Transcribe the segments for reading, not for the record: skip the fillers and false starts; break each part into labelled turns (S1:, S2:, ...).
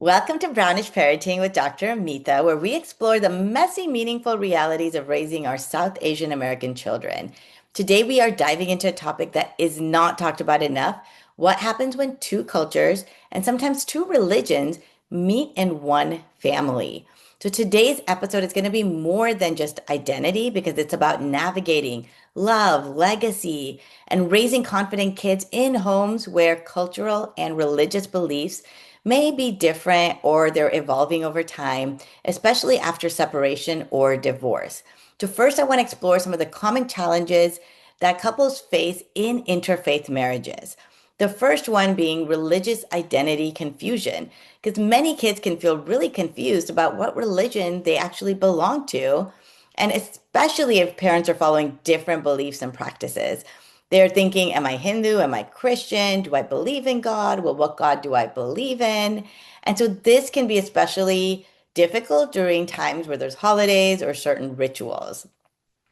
S1: Welcome to Brownish Parenting with Dr. Amita, where we explore the messy, meaningful realities of raising our South Asian American children. Today, we are diving into a topic that is not talked about enough: what happens when two cultures and sometimes two religions meet in one family. So, today's episode is going to be more than just identity because it's about navigating love, legacy, and raising confident kids in homes where cultural and religious beliefs may be different or they're evolving over time, especially after separation or divorce. So, first, I want to explore some of the common challenges that couples face in interfaith marriages. The first one being religious identity confusion, because many kids can feel really confused about what religion they actually belong to, and especially if parents are following different beliefs and practices. They're thinking, am I Hindu? Am I Christian? Do I believe in God? Well, what God do I believe in? And so this can be especially difficult during times where there's holidays or certain rituals.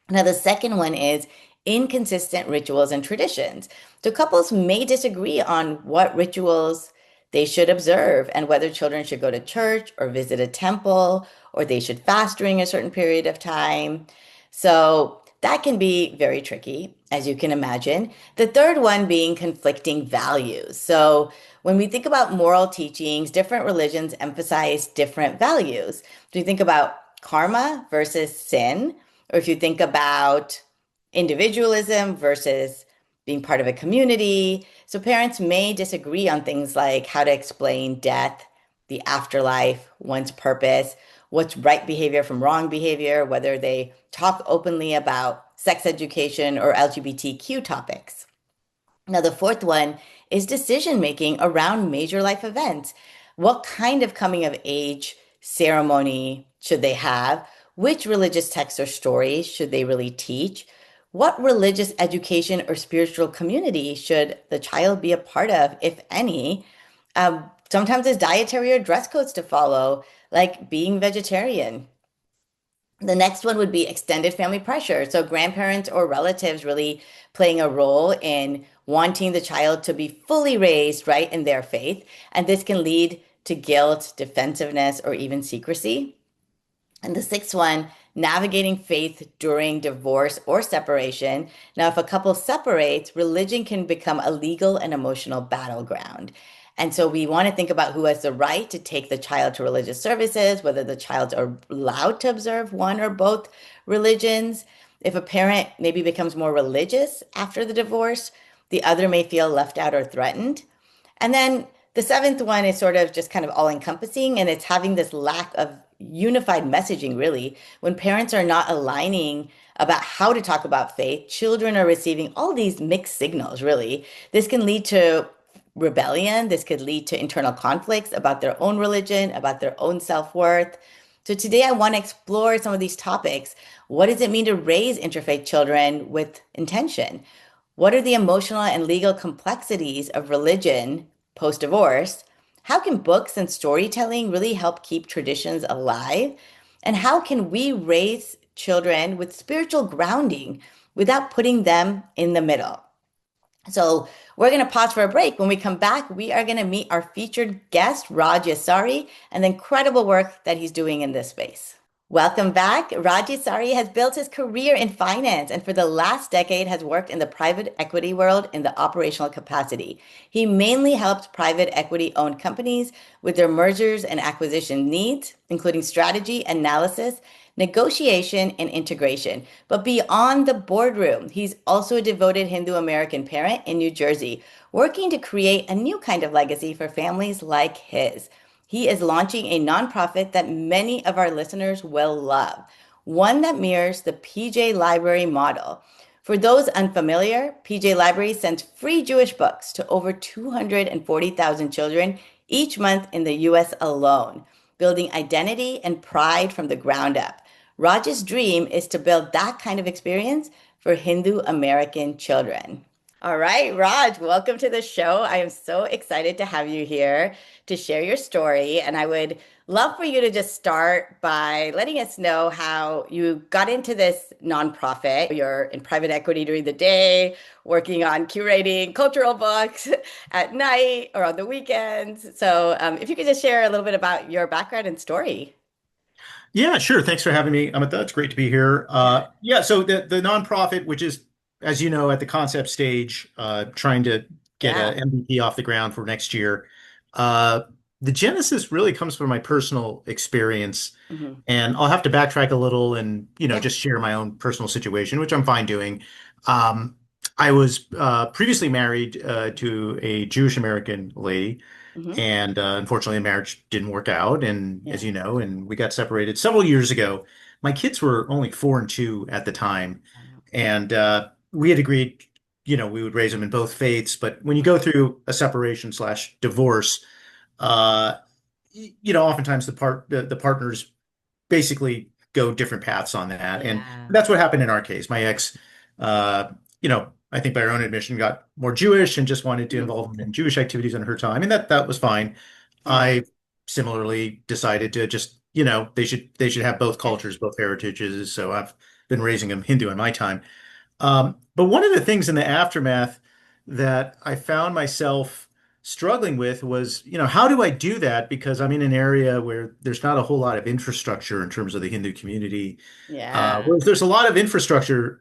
S1: Now, the second one is inconsistent rituals and traditions. So couples may disagree on what rituals they should observe and whether children should go to church or visit a temple or they should fast during a certain period of time. So that can be very tricky, as you can imagine. The third one being conflicting values. So when we think about moral teachings, different religions emphasize different values. Do you think about karma versus sin? Or if you think about individualism versus being part of a community. So parents may disagree on things like how to explain death, the afterlife, one's purpose, what's right behavior from wrong behavior, whether they talk openly about sex education or LGBTQ topics. Now, the fourth one is decision making around major life events. What kind of coming of age ceremony should they have? Which religious texts or stories should they really teach? What religious education or spiritual community should the child be a part of, if any? Sometimes there's dietary or dress codes to follow, like being vegetarian. The next one would be extended family pressure. So, grandparents or relatives really playing a role in wanting the child to be fully raised right in their faith. And this can lead to guilt, defensiveness, or even secrecy. And the sixth one, navigating faith during divorce or separation. Now, if a couple separates, religion can become a legal and emotional battleground. And so we want to think about who has the right to take the child to religious services, whether the child are allowed to observe one or both religions. If a parent maybe becomes more religious after the divorce, the other may feel left out or threatened. And then the seventh one is sort of just kind of all encompassing, and it's having this lack of unified messaging, really. When parents are not aligning about how to talk about faith, children are receiving all these mixed signals, really. This can lead to rebellion. This could lead to internal conflicts about their own religion, about their own self-worth. So today I want to explore some of these topics. What does it mean to raise interfaith children with intention? What are the emotional and legal complexities of religion post-divorce? How can books and storytelling really help keep traditions alive? And how can we raise children with spiritual grounding without putting them in the middle? So we're going to pause for a break. When we come back, we are going to meet our featured guest, Raj Yerasi, and the incredible work that he's doing in this space. Welcome back. Raj Yerasi has built his career in finance and for the last decade has worked in the private equity world in the operational capacity. He mainly helps private equity owned companies with their mergers and acquisition needs, including strategy, analysis, negotiation, and integration. But beyond the boardroom, he's also a devoted Hindu American parent in New Jersey, working to create a new kind of legacy for families like his. He is launching a nonprofit that many of our listeners will love, one that mirrors the PJ Library model. For those unfamiliar, PJ Library sends free Jewish books to over 240,000 children each month in the US alone, building identity and pride from the ground up. Raj's dream is to build that kind of experience for Hindu American children. All right, Raj, welcome to the show. I am so excited to have you here to share your story. And I would love for you to just start by letting us know how you got into this nonprofit. You're in private equity during the day, working on curating cultural books at night or on the weekends. So, if you could just share a little bit about your background and story.
S2: Yeah, sure. Thanks for having me, Amita. It's great to be here.
S1: Yeah.
S2: Yeah, so the nonprofit, which is, as you know, at the concept stage, trying to get a
S1: Yeah.
S2: MVP off the ground for next year. Uh, the genesis really comes from my personal experience,
S1: Hmm.
S2: and I'll have to backtrack a little and
S1: Yeah.
S2: just share my own personal situation, which I'm fine doing. Um, I was previously married to a Jewish American lady.
S1: Hmm.
S2: And unfortunately, the marriage didn't work out. And as
S1: Yeah.
S2: you know, and we got separated several years ago. My kids were only 4 and 2 at the time.
S1: Wow.
S2: And we had agreed, we would raise them in both faiths. But when you go through a separation slash divorce, uh, oftentimes the partners basically go different paths on that. And
S1: Yeah.
S2: that's what happened in our case. My ex, I think by her own admission, got more Jewish and just wanted to
S1: Mhm.
S2: involve them in Jewish activities in her time. And that was fine.
S1: Yeah.
S2: I similarly decided to just, they should have both
S1: Yeah.
S2: cultures, both heritages. So I've been raising them Hindu in my time. But one of the things in the aftermath that I found myself struggling with was, how do I do that? Because I'm in an area where there's not a whole lot of infrastructure in terms of the Hindu community.
S1: Yeah.
S2: Whereas there's a lot of infrastructure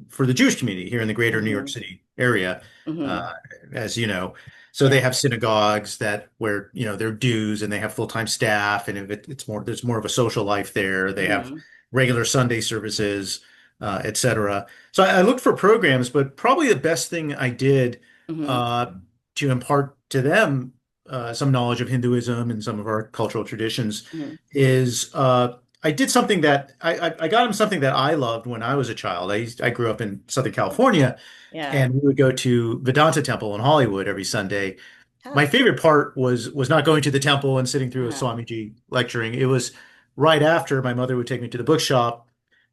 S2: for the Jewish community here in the greater New York
S1: Hmm.
S2: City area,
S1: Hmm.
S2: uh, as you know. So they
S1: Yeah.
S2: have synagogues that where, there are dues and they have full-time staff, and if there's more of a social life there. They have
S1: Hmm.
S2: regular Sunday services, etc. So I looked for programs, but probably the best thing I did
S1: Hmm.
S2: uh, to impart to them some knowledge of Hinduism and some of our cultural traditions
S1: Hmm.
S2: is I did something that I got them something that I loved when I was a child. I grew up in Southern California,
S1: Yeah.
S2: and we would go to Vedanta Temple in Hollywood every Sunday. My
S1: Oh.
S2: favorite part was not going to the temple and sitting through a
S1: Uh-huh.
S2: Swamiji lecturing. It was right after my mother would take me to the bookshop,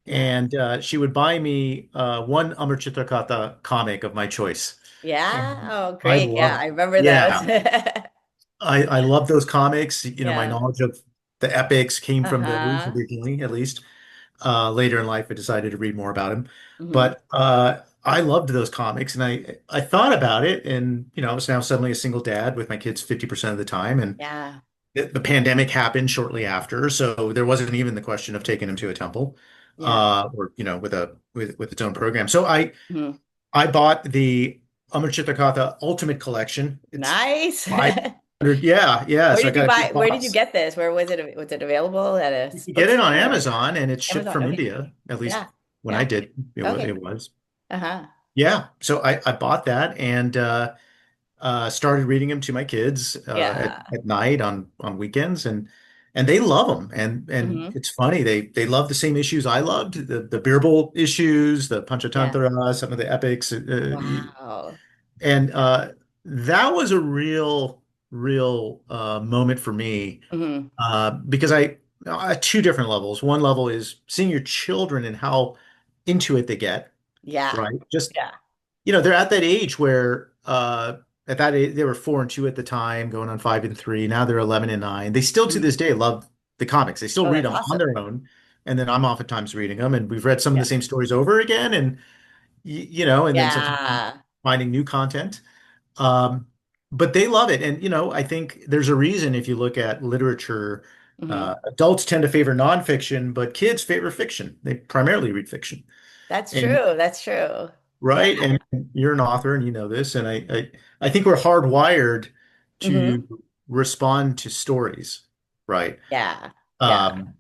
S1: Yeah.
S2: and she would buy me one Amar Chitakata comic of my choice.
S1: Yeah.
S2: And
S1: Oh,
S2: I
S1: great. Yeah,
S2: loved,
S1: I remember those.
S2: yeah, I love those comics. My
S1: Yeah.
S2: knowledge of the epics came from those
S1: Uh-huh.
S2: originally, at least. Later in life, I decided to read more about him.
S1: Hmm.
S2: But I loved those comics, and I thought about it, and I was now suddenly a single dad with my kids 50% of the time, and
S1: Yeah.
S2: the pandemic happened shortly after, so there wasn't even the question of taking him to a temple,
S1: Yeah.
S2: or with its own program. So I
S1: Hmm.
S2: I bought the Amritshitakatha Ultimate Collection. It's
S1: Nice.
S2: 500. Yeah, yeah.
S1: Where
S2: So I
S1: did you
S2: got a
S1: buy?
S2: big
S1: Where did you
S2: box.
S1: get this? Where was it? Was it available at a
S2: You can get it on
S1: bookstore or
S2: Amazon, and it's shipped
S1: Amazon?
S2: from
S1: Okay.
S2: India. At least
S1: Yeah.
S2: when I
S1: Yeah.
S2: did,
S1: Okay.
S2: it was.
S1: Uh-huh.
S2: Yeah. So I bought that and started reading them to my kids
S1: Yeah.
S2: at night on weekends, and they love them. And
S1: Hmm.
S2: it's funny, they love the same issues I loved, the Birbal issues, the
S1: Yeah.
S2: Panchatantra, some of the epics,
S1: Wow.
S2: and
S1: Yeah.
S2: that was a real moment for me
S1: Hmm.
S2: because I at two different levels. One level is seeing your children and how into it they get,
S1: Yeah.
S2: right? Just
S1: Yeah.
S2: they're at that age where at that age they were 4 and 2 at the time, going on 5 and 3. Now they're 11 and 9. They still to
S1: Mhm.
S2: this day love the comics. They still
S1: Oh,
S2: read
S1: that's
S2: them on
S1: awesome.
S2: their own, and then I'm oftentimes reading them, and we've read some of
S1: Yeah.
S2: the same stories over again, and and then sometimes
S1: Yeah.
S2: finding new content. Um, but they love it, and I think there's a reason if you look at literature.
S1: Hmm.
S2: Adults tend to favor nonfiction, but kids favor fiction. They primarily read fiction.
S1: That's
S2: And
S1: true. That's true. Yeah.
S2: right? And you're an author and you know this, and I think we're hardwired
S1: Hmm.
S2: to respond to stories, right?
S1: Yeah. Yeah.
S2: Um,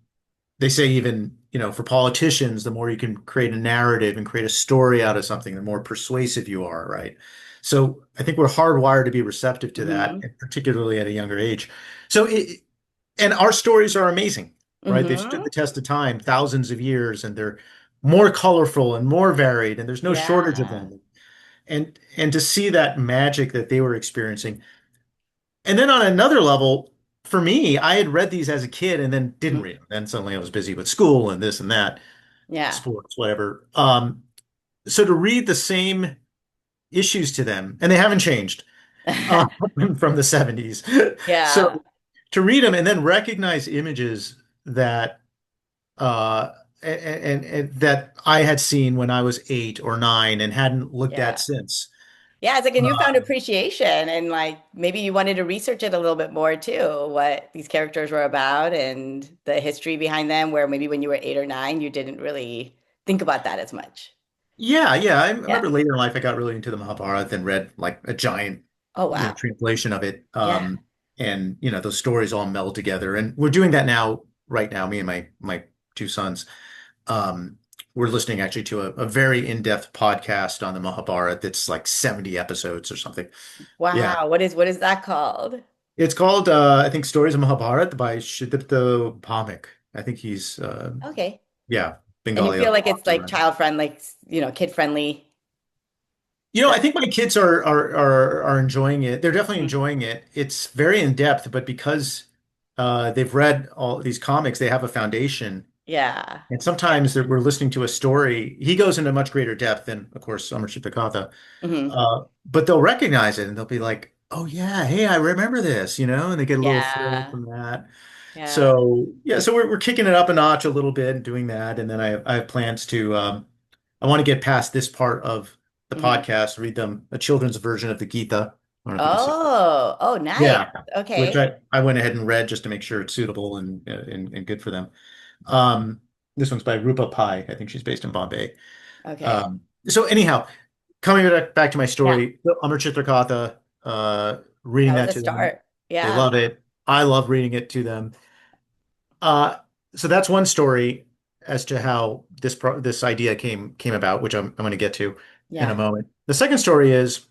S2: they say even, for politicians, the more you can create a narrative and create a story out of something, the more persuasive you are, right? So I think we're hardwired to be receptive to that,
S1: Hmm.
S2: and particularly at a younger age. So and our stories are amazing, right? They've stood
S1: Hmm.
S2: the test of time, thousands of years, and they're more colorful and more varied, and there's no shortage of
S1: Yeah.
S2: them. And to see that magic that they were experiencing. And then on another level, for me, I had read these as a kid and then didn't
S1: Mhm.
S2: read them. Then suddenly I was busy with school and this and that,
S1: Yeah.
S2: sports, whatever. So to read the same issues to them, and they haven't changed uh, from the 70s.
S1: Yeah.
S2: So to read them and then recognize images that and that I had seen when I was 8 or 9 and hadn't looked at
S1: Yeah.
S2: since.
S1: Yeah, it's like a newfound
S2: Uh,
S1: appreciation and like maybe you wanted to research it a little bit more too, what these characters were about and the history behind them, where maybe when you were 8 or 9, you didn't really think about that as much.
S2: yeah, yeah. I
S1: Yeah.
S2: remember later in life I got really into the Mahabharata and read like a giant,
S1: Oh, wow.
S2: translation of it.
S1: Yeah.
S2: And those stories all meld together. And we're doing that now, right now, me and my two sons. Um, we're listening actually to a very in-depth podcast on the Mahabharata that's like 70 episodes or something. Yeah.
S1: Wow. What is that called?
S2: It's called I think Stories of Mahabharata by Sudipto Bhamik. I think he's
S1: Okay.
S2: yeah,
S1: And you
S2: Bengali
S1: feel like it's like
S2: author.
S1: child friendly, kid friendly.
S2: I think my kids are enjoying it. They're definitely
S1: Mhm.
S2: enjoying it. It's very in depth, but because they've read all these comics, they have a foundation.
S1: Yeah.
S2: And sometimes we're listening to a story. He goes into much greater depth than, of course, Amrita Katha.
S1: Hmm.
S2: But they'll recognize it and they'll be like, "Oh yeah, hey, I remember this," and they get a little thrill
S1: Yeah.
S2: from that.
S1: Yeah.
S2: So yeah, so we're kicking it up a notch a little bit and doing that, and then I have plans to I want to get past this part of the
S1: Hmm.
S2: podcast, read them a children's version of the Gita. I don't know if you can see.
S1: Oh, oh, nice.
S2: Yeah, which
S1: Okay.
S2: I went ahead and read just to make sure it's suitable and good for them. Um, this one's by Rupa Pai. I think she's based in Bombay.
S1: Okay.
S2: So anyhow, coming back to my
S1: Yeah.
S2: story, Amar Chitrakatha, reading
S1: That was
S2: that
S1: a
S2: to them.
S1: start.
S2: They
S1: Yeah.
S2: love it. I love reading it to them. Uh, so that's one story as to how this idea came about, which I'm going to get to in a
S1: Yeah.
S2: moment. The second story is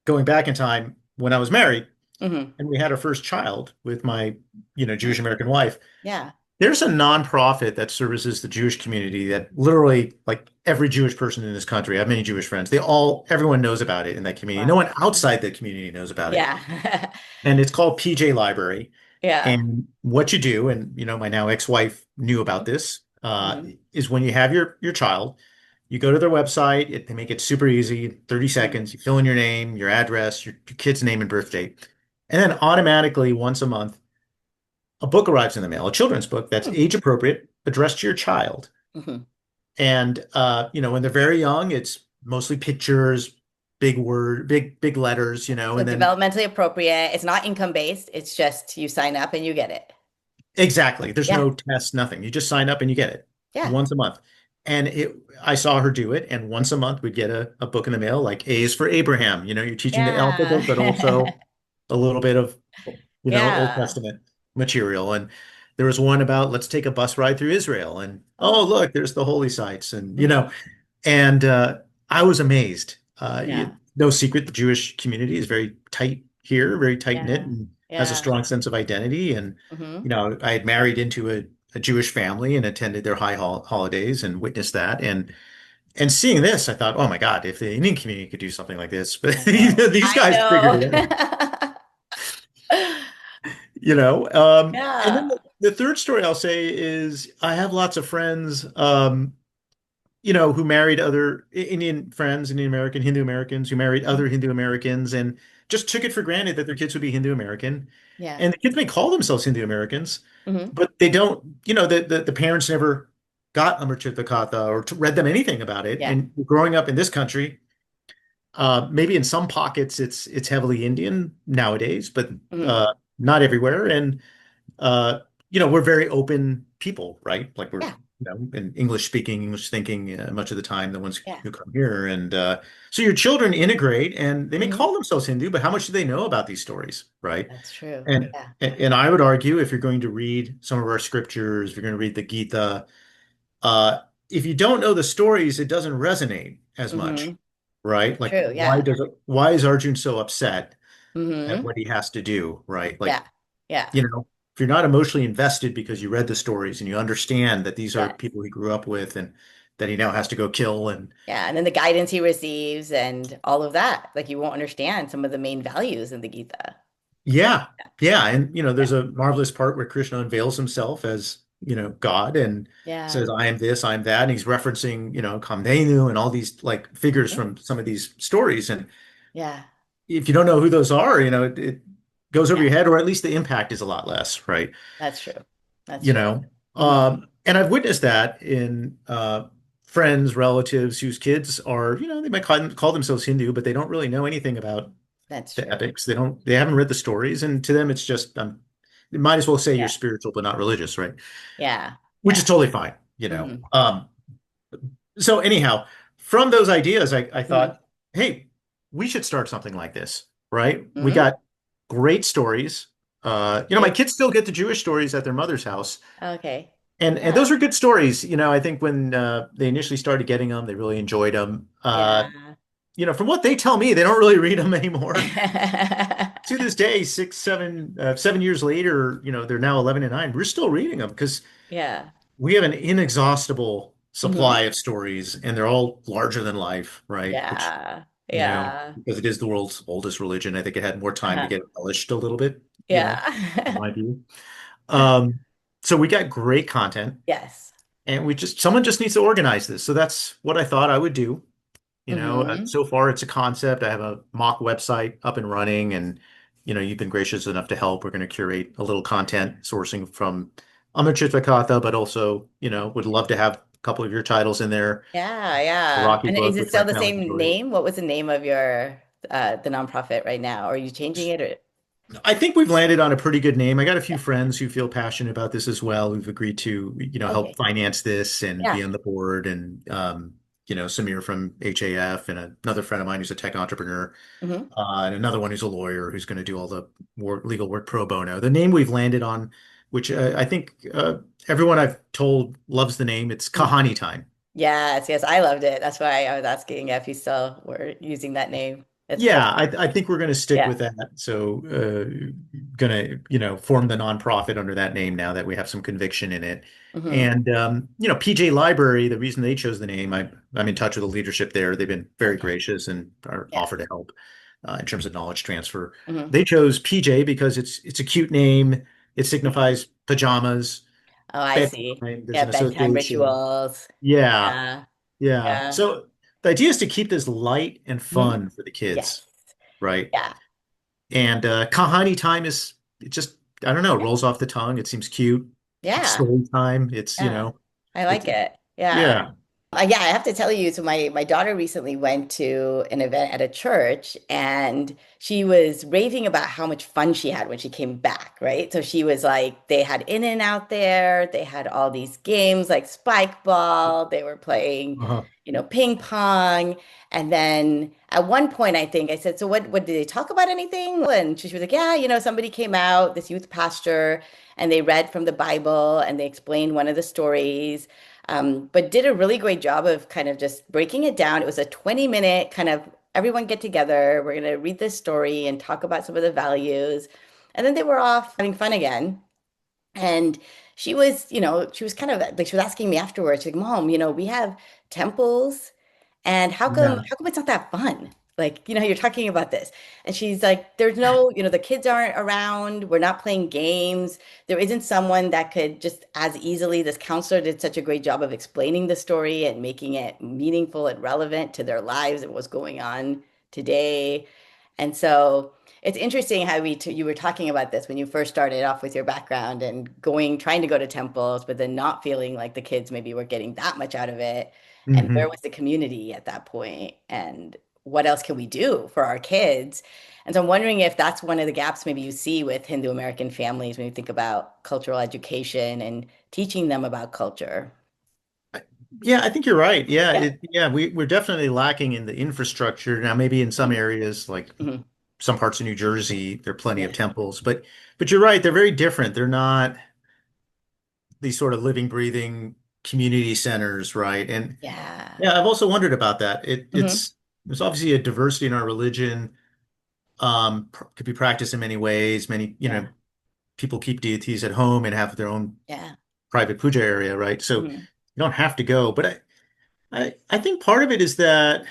S2: going back in time when I was married
S1: Hmm.
S2: and we had our first child with my, Jewish American wife.
S1: Yeah.
S2: There's a nonprofit that services the Jewish community that literally, like every Jewish person in this country, I have many Jewish friends. Everyone knows about it in that community. No
S1: Wow.
S2: one outside the community knows about it.
S1: Yeah.
S2: And it's called PJ Library.
S1: Yeah.
S2: And what you do, and my now ex-wife knew about this,
S1: Hmm.
S2: is when you have your child, you go to their website. They make it super easy, 30
S1: Hmm.
S2: seconds. You fill in your name, your address, your kid's name and birth date, and then automatically once a month, a book arrives in the mail, a children's book that's age appropriate, addressed to your child.
S1: Hmm.
S2: And when they're very young, it's mostly pictures, big letters,
S1: So
S2: and then
S1: developmentally appropriate. It's not income based. It's just you sign up and you get it.
S2: exactly. There's
S1: Yeah.
S2: no test, nothing. You just sign up and you get it
S1: Yeah.
S2: once a month. And I saw her do it, and once a month we'd get a book in the mail, like A is for Abraham. You're teaching the alphabet, but
S1: Yeah.
S2: also a little bit of, Old
S1: Yeah.
S2: Testament material. And there was one about let's take a bus ride through Israel, and oh
S1: Oh.
S2: look, there's the holy sites, and
S1: Hmm.
S2: and I was amazed.
S1: Yeah.
S2: No secret, the Jewish community is very tight here, very tight knit,
S1: Yeah.
S2: and has a
S1: Yeah.
S2: strong sense of identity. And
S1: Hmm.
S2: I had married into a Jewish family and attended their holidays and witnessed that. And seeing this, I thought, oh my God, if the Indian community could do something like this, but
S1: I know.
S2: these
S1: I
S2: guys figured it out.
S1: know.
S2: And then
S1: Yeah.
S2: the third story I'll say is I have lots of friends, who married other Indian friends, Indian American, Hindu Americans who married other Hindu Americans and just took it for granted that their kids would be Hindu American.
S1: Yeah.
S2: And the kids may call themselves Hindu Americans,
S1: Hmm.
S2: but they don't, the parents never got Amrita Katha or read them anything about it.
S1: Yeah.
S2: And growing up in this country, maybe in some pockets it's heavily Indian nowadays, but
S1: Hmm.
S2: uh, not everywhere. And we're very open people, right? Like we're,
S1: Yeah.
S2: in English speaking, English thinking much of the time, the ones
S1: Yeah.
S2: who come here. And so your children integrate and they may
S1: Hmm.
S2: call themselves Hindu, but how much do they know about these stories, right?
S1: That's true.
S2: And
S1: Yeah.
S2: and I would argue if you're going to read some of our scriptures, if you're going to read the Gita, uh, if you don't know the stories, it doesn't resonate as much,
S1: Hmm.
S2: right? Like
S1: True. Yeah.
S2: why is Arjun so upset at
S1: Hmm.
S2: what he has to do, right? Like
S1: Yeah. Yeah.
S2: if you're not emotionally invested because you read the stories and you understand that these are
S1: Yes.
S2: people he grew up with and that he now has to go kill and
S1: Yeah. And then the guidance he receives and all of that. Like you won't understand some of the main values in the Gita.
S2: yeah, yeah, and
S1: Yeah.
S2: there's a marvelous part where Krishna unveils himself as God and
S1: Yeah.
S2: says, I am this, I am that. And he's referencing, Kamdenu and all these like figures
S1: Mhm.
S2: from some of these stories. And
S1: Yeah.
S2: if you don't know who those are, it goes over
S1: Yeah.
S2: your head, or at least the impact is a lot less, right?
S1: That's true. That's
S2: You
S1: true.
S2: know,
S1: Hmm.
S2: and I've witnessed that in friends, relatives whose kids are, they might call themselves Hindu, but they don't really know anything about
S1: That's
S2: the
S1: true.
S2: epics. They haven't read the stories, and to them, it's just, you might as well say you're
S1: Yeah.
S2: spiritual but not religious, right?
S1: Yeah.
S2: Which
S1: Yeah.
S2: is totally fine,
S1: Hmm.
S2: So anyhow, from those ideas, I
S1: Hmm.
S2: thought, hey, we should start something like this, right? We
S1: Hmm.
S2: got great stories. My
S1: Okay.
S2: kids still get the Jewish stories at their mother's house,
S1: Okay.
S2: and
S1: Yeah.
S2: those are good stories. I think when they initially started getting them, they really enjoyed them.
S1: Yeah.
S2: From what they tell me, they don't really read them anymore. To this day, 7 years later, they're now 11 and 9. We're still reading them because
S1: Yeah.
S2: we have an inexhaustible
S1: Hmm.
S2: supply of stories, and they're all larger than life, right? Which,
S1: Yeah. Yeah.
S2: because it is the world's oldest religion, I think it had more time to
S1: Uh-huh.
S2: get embellished a little bit, in
S1: Yeah.
S2: my view. Um, so we got great content,
S1: Yes.
S2: and someone just needs to organize this. So that's what I thought I would do.
S1: Hmm.
S2: So far it's a concept. I have a mock website up and running, and you've been gracious enough to help. We're going to curate a little content sourcing from Amita Shah, but also, would love to have a couple of your titles in there.
S1: Yeah.
S2: The
S1: Yeah.
S2: Rocky
S1: And is
S2: book,
S1: it
S2: which my
S1: still the
S2: family
S1: same
S2: enjoys.
S1: name? What was the name of your the nonprofit right now? Are you changing it or
S2: I think we've landed on a pretty good name. I got a few friends who feel passionate about this as well, who've agreed to, help
S1: okay.
S2: finance this and be
S1: Yeah.
S2: on the board. And, Samir from HAF and another friend of mine who's a tech entrepreneur,
S1: Hmm.
S2: and another one who's a lawyer who's going to do all the legal work pro bono. The name we've landed on, which I think everyone I've told loves the name. It's Kahani Time.
S1: Yes, yes, I loved it. That's why I was asking if you still were using that name. It's
S2: Yeah,
S1: perfect.
S2: I think we're going to stick
S1: Yeah.
S2: with that. So, going to, form the nonprofit under that name now that we have some conviction in it.
S1: Hmm.
S2: And, PJ Library, the reason they chose the name, I'm in touch with the leadership there. They've been very
S1: Okay.
S2: gracious and are
S1: Yeah.
S2: offered to help in terms of knowledge transfer.
S1: Hmm.
S2: They chose PJ because it's a cute name. It
S1: Hmm.
S2: signifies pajamas,
S1: Oh, I see.
S2: bedtime. There's
S1: Yeah,
S2: an
S1: bedtime
S2: association.
S1: rituals.
S2: Yeah,
S1: Yeah.
S2: yeah.
S1: Yeah.
S2: So the idea is to keep this light and
S1: Hmm.
S2: fun for the
S1: Yes.
S2: kids, right?
S1: Yeah.
S2: And Kahani time is it just I don't know,
S1: Yeah.
S2: rolls off the tongue. It seems cute.
S1: Yeah.
S2: Story time. It's
S1: Yeah. I like
S2: it
S1: it. Yeah.
S2: yeah.
S1: Yeah, I have to tell you, so my daughter recently went to an event at a church and she was raving about how much fun she had when she came back, right? So she was like, they had in and out there, they had all these games like spike ball, they were playing,
S2: Uh-huh.
S1: ping pong. And then at one point, I think I said, so what did they talk about anything? And she was like, yeah, somebody came out, this youth pastor, and they read from the Bible and they explained one of the stories, but did a really great job of kind of just breaking it down. It was a 20-minute kind of everyone get together. We're going to read this story and talk about some of the values. And then they were off having fun again. And she was kind of like, she was asking me afterwards, she's like, Mom, we have temples, and how come
S2: Yeah.
S1: how come it's not that fun? Like, you're talking about this. And she's like, there's no, the kids aren't around, we're not playing games. There isn't someone that could just as easily, this counselor did such a great job of explaining the story and making it meaningful and relevant to their lives and what's going on today. And so it's interesting how you were talking about this when you first started off with your background and trying to go to temples, but then not feeling like the kids maybe were getting that much out of it. And where
S2: Hmm.
S1: was the community at that point? And what else can we do for our kids? And so I'm wondering if that's one of the gaps maybe you see with Hindu American families when you think about cultural education and teaching them about culture.
S2: Yeah, I think you're right. Yeah,
S1: Yeah.
S2: we're definitely lacking in the infrastructure. Now, maybe in some
S1: Mhm.
S2: areas, like
S1: Mhm.
S2: some parts of New Jersey, there are plenty of
S1: Yeah.
S2: temples, but you're right, they're very different. They're not these sort of living, breathing community centers, right? And
S1: Yeah.
S2: yeah, I've also wondered about that.
S1: Hmm.
S2: There's obviously a diversity in our religion. Could be practiced in many ways. Many,
S1: Yeah.
S2: people keep deities at home and have their own
S1: Yeah.
S2: private puja area, right? So you
S1: Hmm.
S2: don't have to go. But I think part of it is that,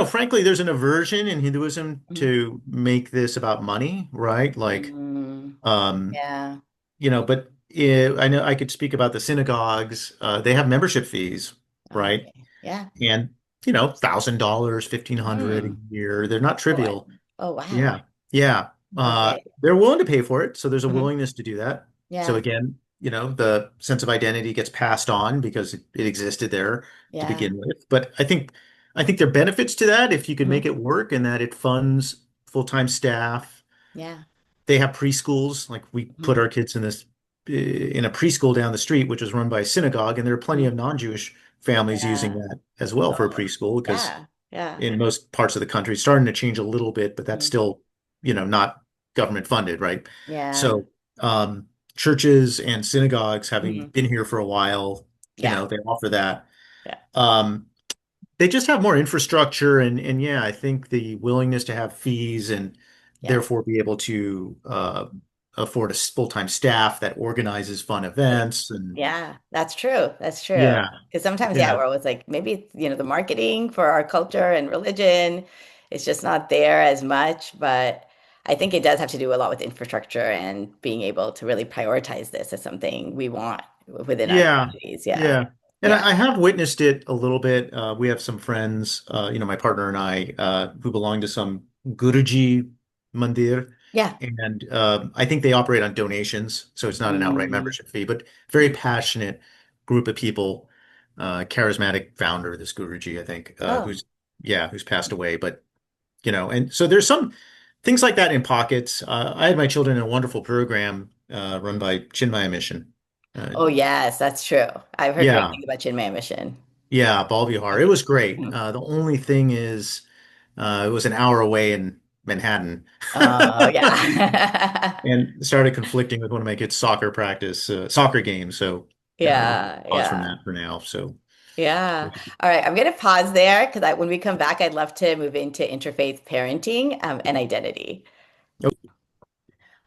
S2: frankly, there's an aversion in Hinduism
S1: Hmm.
S2: to make this about money, right? Like,
S1: Hmm.
S2: um,
S1: Yeah.
S2: but I know I could speak about the synagogues. They have membership fees, right?
S1: Okay. Yeah.
S2: And $1,000, 1,500 a
S1: Mm.
S2: year. They're not
S1: Oh,
S2: trivial.
S1: oh, wow.
S2: Yeah. Yeah.
S1: Okay.
S2: They're willing to pay for it, so there's a
S1: Hmm.
S2: willingness to do that. So
S1: Yeah.
S2: again, the sense of identity gets passed on because it existed there to
S1: Yeah.
S2: begin with. But I think there are benefits to that if you can make
S1: Hmm.
S2: it work and that it funds full-time staff.
S1: Yeah.
S2: They have preschools, like we put
S1: Hmm.
S2: our kids in a preschool down the street, which is run by a synagogue, and there are plenty
S1: Hmm.
S2: of non-Jewish families using
S1: Yeah.
S2: that as well for a
S1: Oh,
S2: preschool because
S1: yeah. Yeah.
S2: in most parts of the country. It's starting to change a little bit, but that's
S1: Mhm.
S2: still, not government funded, right?
S1: Yeah.
S2: So, churches and synagogues, having
S1: Hmm.
S2: been here for a while,
S1: Yeah.
S2: they offer that.
S1: Yeah.
S2: Um, they just have more infrastructure and yeah, I think the willingness to have fees and
S1: Yeah.
S2: therefore be able to afford a full-time staff that organizes fun events and
S1: Yeah, that's true. That's true.
S2: yeah,
S1: Because sometimes, yeah,
S2: yeah.
S1: we're always like, maybe it's, the marketing for our culture and religion is just not there as much. But I think it does have to do a lot with infrastructure and being able to really prioritize this as something we want within our
S2: Yeah,
S1: communities. Yeah.
S2: yeah. And
S1: Yeah.
S2: I have witnessed it a little bit. We have some friends, my partner and I, who belong to some Guruji Mandir.
S1: Yeah.
S2: And I think they operate on donations. So it's not an outright
S1: Mm.
S2: membership fee, but very passionate group of people, charismatic founder of this Guruji, I think,
S1: Oh,
S2: who's passed away. But, and so there's some things like that in pockets. I had my children in a wonderful program run by Chinmaya Mission. Uh,
S1: oh, yes, that's true. I've heard great
S2: yeah,
S1: things about Chinmay Mission.
S2: yeah, Ball Vihar. It was great.
S1: Mhm.
S2: The only thing is, it was an hour away in Manhattan,
S1: Oh, yeah.
S2: and started conflicting with one of my kids' soccer games. So, we'll
S1: Yeah,
S2: pause from
S1: yeah.
S2: that for now. So,
S1: Yeah. All right. I'm going to pause there because when we come back, I'd love to move into interfaith parenting and identity.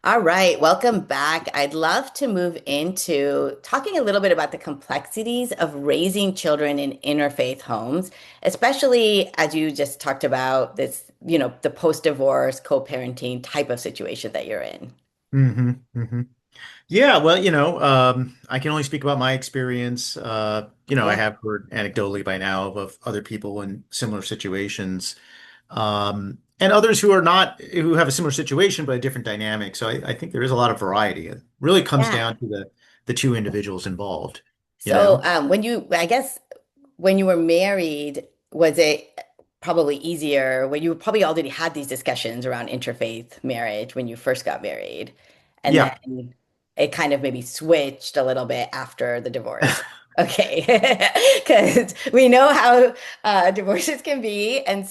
S1: All right. Welcome back. I'd love to move into talking a little bit about the complexities of raising children in interfaith homes, especially as you just talked about this, the post-divorce co-parenting type of situation that you're in.
S2: hmm hmm Yeah, well, I can only speak about my experience. I
S1: Yeah.
S2: have heard anecdotally by now of other people in similar situations. And others who have a similar situation but a different dynamic. So I think there is a lot of variety. It really comes
S1: Yeah.
S2: down to the two individuals involved, you
S1: So,
S2: know?
S1: I guess when you were married, was it probably easier when you probably already had these discussions around interfaith marriage when you first got married, and
S2: Yeah.
S1: then it kind of maybe switched a little bit after the divorce? Okay, because we know how divorces can be, and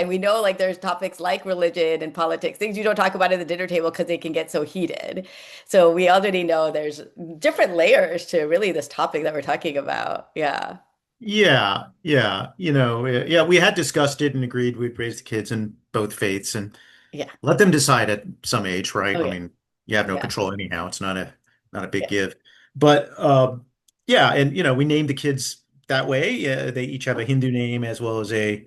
S1: we know like there's topics like religion and politics, things you don't talk about at the dinner table because they can get so heated. So we already know there's different layers to really this topic that we're talking about. Yeah.
S2: Yeah. Yeah. Yeah, we had discussed it and agreed we'd raise the kids in both faiths and
S1: Yeah.
S2: let them decide at some age, right?
S1: Oh
S2: I
S1: yeah.
S2: mean, you have no
S1: Yeah.
S2: control anyhow. It's not a big
S1: Yeah.
S2: give. But yeah, and we named the kids that way. They each have a
S1: Oh.
S2: Hindu name as well as a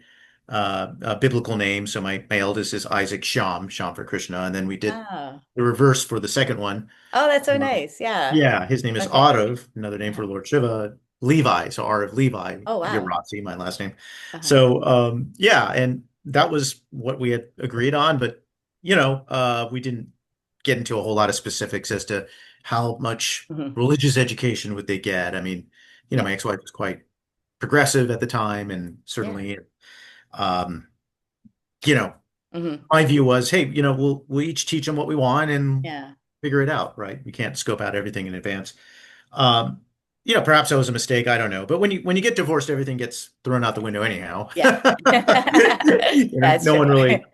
S2: biblical name. So my eldest is Isaac Sham for Krishna, and then we did
S1: Oh.
S2: the reverse for the second one.
S1: Oh, that's so
S2: Um,
S1: nice. Yeah.
S2: yeah, his name is
S1: Okay.
S2: Arav, another name
S1: Uh-huh.
S2: for Lord Shiva, Levi, so Arav Levi,
S1: Oh wow.
S2: Yerasi, my last name.
S1: Uh-huh.
S2: So yeah, and that was what we had agreed on, but we didn't get into a whole lot of specifics as to how much
S1: Hmm.
S2: religious education would they get. I mean,
S1: Yeah.
S2: my ex-wife was quite progressive at the time, and
S1: Yeah.
S2: certainly, um, you know,
S1: Hmm.
S2: my view was, hey, we'll each teach them what we want and
S1: Yeah.
S2: figure it out, right? We can't scope out everything in advance. Um, perhaps that was a mistake. I don't know. But when you get divorced, everything gets thrown out the window anyhow.
S1: Yeah. That's
S2: No
S1: true.
S2: one really.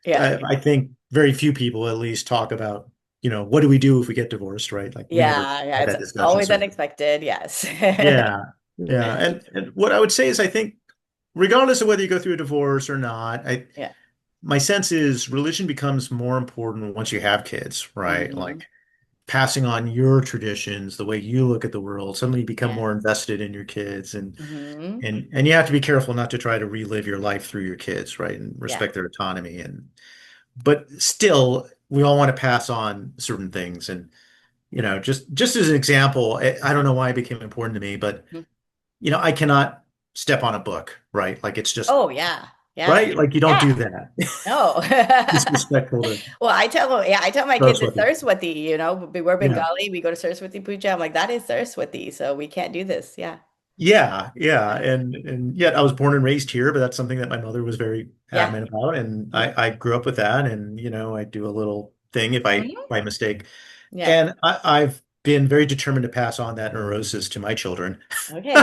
S1: Yeah.
S2: I think very few people at least talk about, what do we do if we get divorced, right? Like we never
S1: Yeah. Yeah.
S2: had
S1: It's
S2: that discussion.
S1: always
S2: So
S1: unexpected. Yes.
S2: yeah, yeah. And what I would say is, I think regardless of whether you go through a divorce or not,
S1: Yeah.
S2: my sense is religion becomes more important once you have kids, right?
S1: Hmm.
S2: Like passing on your traditions, the way you look at the world, suddenly you become
S1: Yeah.
S2: more invested in your kids and
S1: Hmm.
S2: and you have to be careful not to try to relive your life through your kids, right? And
S1: Yeah.
S2: respect their autonomy but still we all want to pass on certain things and just as an example, I don't know why it became important to me, but
S1: Mhm.
S2: I cannot step on a book, right? Like it's just
S1: Oh, yeah. Yeah.
S2: right. Like you don't do
S1: Yeah.
S2: that.
S1: No.
S2: Disrespectful to
S1: Well, I tell my kids it's
S2: Saraswati.
S1: Saraswati, we're
S2: Yeah.
S1: Bengali, we go to Saraswati Puja. I'm like, that is Saraswati, so we can't do this. Yeah.
S2: Yeah, yeah,
S1: Yeah.
S2: and yet I was born and raised here, but that's something that my mother was very
S1: Yeah.
S2: adamant about, and
S1: Mhm.
S2: I grew up with that, and I do a little thing if I
S1: Mhm.
S2: by mistake,
S1: Yeah.
S2: and I've been very determined to pass on that neurosis to my children.
S1: Okay. I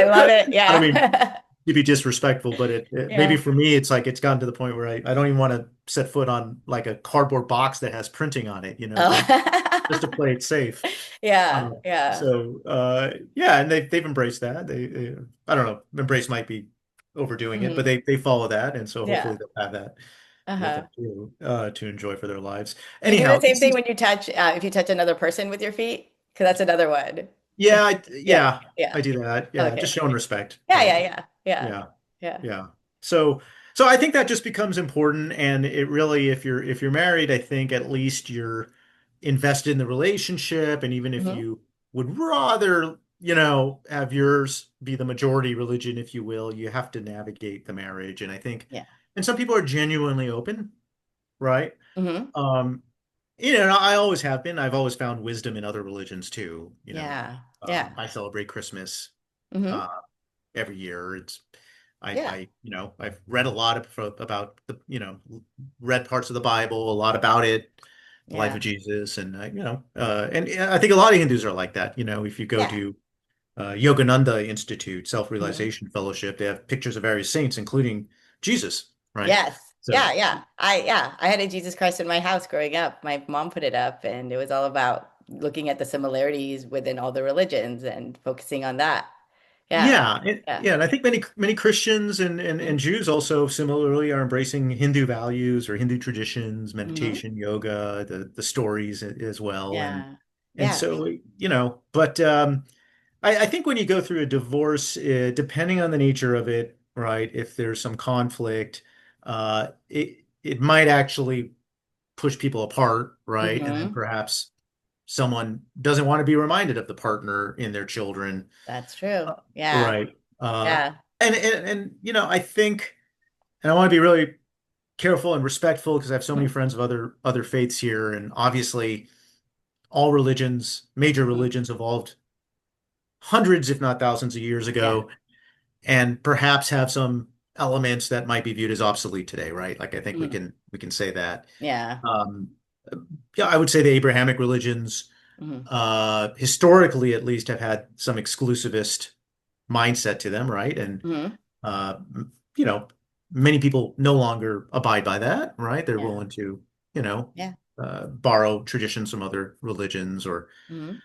S1: love it.
S2: I don't mean
S1: Yeah.
S2: to be disrespectful, but maybe
S1: Yeah.
S2: for me, it's like it's gotten to the point where I don't even want to set foot on like a cardboard box that has printing on it, just to
S1: Oh.
S2: play it safe.
S1: Yeah. Yeah.
S2: Yeah, and they've embraced that. I don't know, embrace might be overdoing it, but
S1: Mhm.
S2: they follow that, and so hopefully
S1: Yeah.
S2: they'll have that with
S1: Uh-huh.
S2: them too, to enjoy for their lives.
S1: You do the
S2: Anyhow,
S1: same thing when you touch, if you touch another person with your feet? Because that's another one.
S2: yeah,
S1: Yeah.
S2: yeah,
S1: Yeah.
S2: I do that. Yeah, just
S1: Okay.
S2: showing respect,
S1: Yeah.
S2: right?
S1: Yeah. Yeah. Yeah.
S2: Yeah,
S1: Yeah.
S2: yeah. So, so I think that just becomes important, and it really, if you're married, I think at least you're invested in the relationship, and even if
S1: Hmm.
S2: you would rather, have yours be the majority religion, if you will, you have to navigate the marriage, and I think,
S1: Yeah.
S2: and some people are genuinely open, right?
S1: Hmm.
S2: Um, and I always have been. I've always found wisdom in other religions too.
S1: Yeah. Yeah.
S2: I celebrate Christmas.
S1: Hmm.
S2: Uh, every year.
S1: Yeah.
S2: I've read a lot about read parts of the Bible, a lot about it, the life
S1: Yeah.
S2: of Jesus, and and I think a lot of Hindus are like that. If you go
S1: Yeah.
S2: to Yogananda Institute,
S1: Hmm.
S2: Self-Realization Fellowship, they have pictures of various saints, including Jesus, right?
S1: Yes. Yeah.
S2: So
S1: Yeah. I had a Jesus Christ in my house growing up. My mom put it up, and it was all about looking at the similarities within all the religions and focusing on that. Yeah.
S2: yeah,
S1: Yeah.
S2: yeah, and I think many Christians and Jews also similarly are embracing Hindu values or Hindu traditions,
S1: Hmm.
S2: meditation, yoga, the stories as well,
S1: Yeah.
S2: and
S1: Yeah.
S2: so but I think when you go through a divorce, depending on the nature of it, right, if there's some conflict, it might actually push people apart, right, and then
S1: Hmm.
S2: perhaps someone doesn't want to be reminded of the partner in their children.
S1: That's true. Yeah.
S2: Right.
S1: Yeah.
S2: And I think, and I want to be really careful and respectful because I have so many
S1: Mhm.
S2: friends of other faiths here, and obviously all religions, major
S1: Mhm.
S2: religions, evolved hundreds, if not thousands, of years
S1: Yeah.
S2: ago, and perhaps have some elements that might be viewed as obsolete today, right? Like I think we
S1: Mhm.
S2: can say that.
S1: Yeah.
S2: Um, yeah, I would say the Abrahamic religions,
S1: Mhm.
S2: historically at least, have had some exclusivist mindset to them, right? And
S1: Mhm.
S2: Uh, you know, many people no longer abide by that, right? They're
S1: Yeah.
S2: willing to, you know,
S1: Yeah.
S2: borrow traditions from other religions or
S1: Mhm.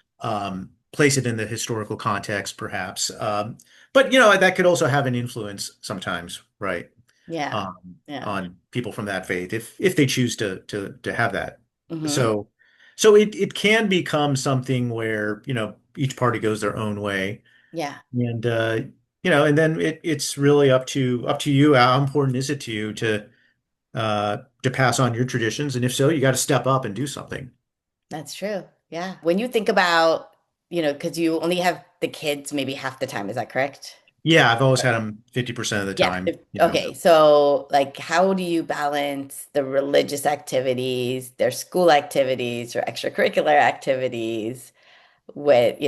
S2: place it in the historical context, perhaps. But that could also have an influence sometimes, right?
S1: Yeah. Yeah.
S2: On people from that faith, if they choose to have that.
S1: Mhm.
S2: So, so it can become something where each party goes their own way.
S1: Yeah.
S2: And and then it's really up to you. How important is it to you to pass on your traditions? And if so, you got to step up and do something.
S1: That's true. Yeah. When you think about, because you only have the kids maybe half the time, is that correct?
S2: Yeah, I've always had them 50% of the
S1: Yeah.
S2: time,
S1: Okay. So, like, how do you balance the religious activities, their school activities, or extracurricular activities with,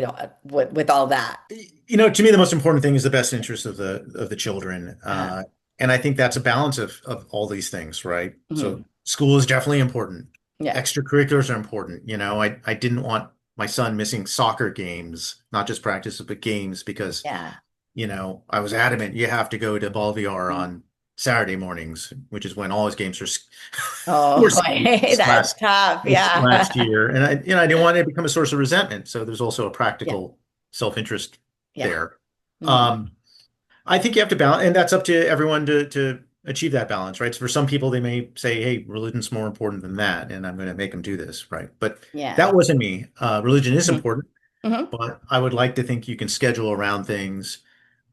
S1: with all that?
S2: To me, the most important thing is the best interest of the children.
S1: Uh-huh.
S2: And I think that's a balance of all these things, right?
S1: Hmm.
S2: So school is definitely important.
S1: Yeah.
S2: Extracurriculars are important. I didn't want my son missing soccer games, not just practices, but games because
S1: Yeah.
S2: I was adamant you have to go to Ball VR
S1: Mhm.
S2: on Saturday mornings, which is when all his games
S1: Oh,
S2: were
S1: boy,
S2: this
S1: that's tough.
S2: last
S1: Yeah.
S2: year. And I didn't want it to become a source of resentment. So there's also a
S1: Yeah.
S2: practical self-interest
S1: Yeah.
S2: there.
S1: Hmm.
S2: Um, I think you have to balance, and that's up to everyone to achieve that balance, right? So for some people, they may say, "Hey, religion's more important than that, and I'm going to make them do this," right? But
S1: Yeah.
S2: that wasn't me. Religion is
S1: Hmm.
S2: important,
S1: Hmm.
S2: but I would like to think you can schedule around things.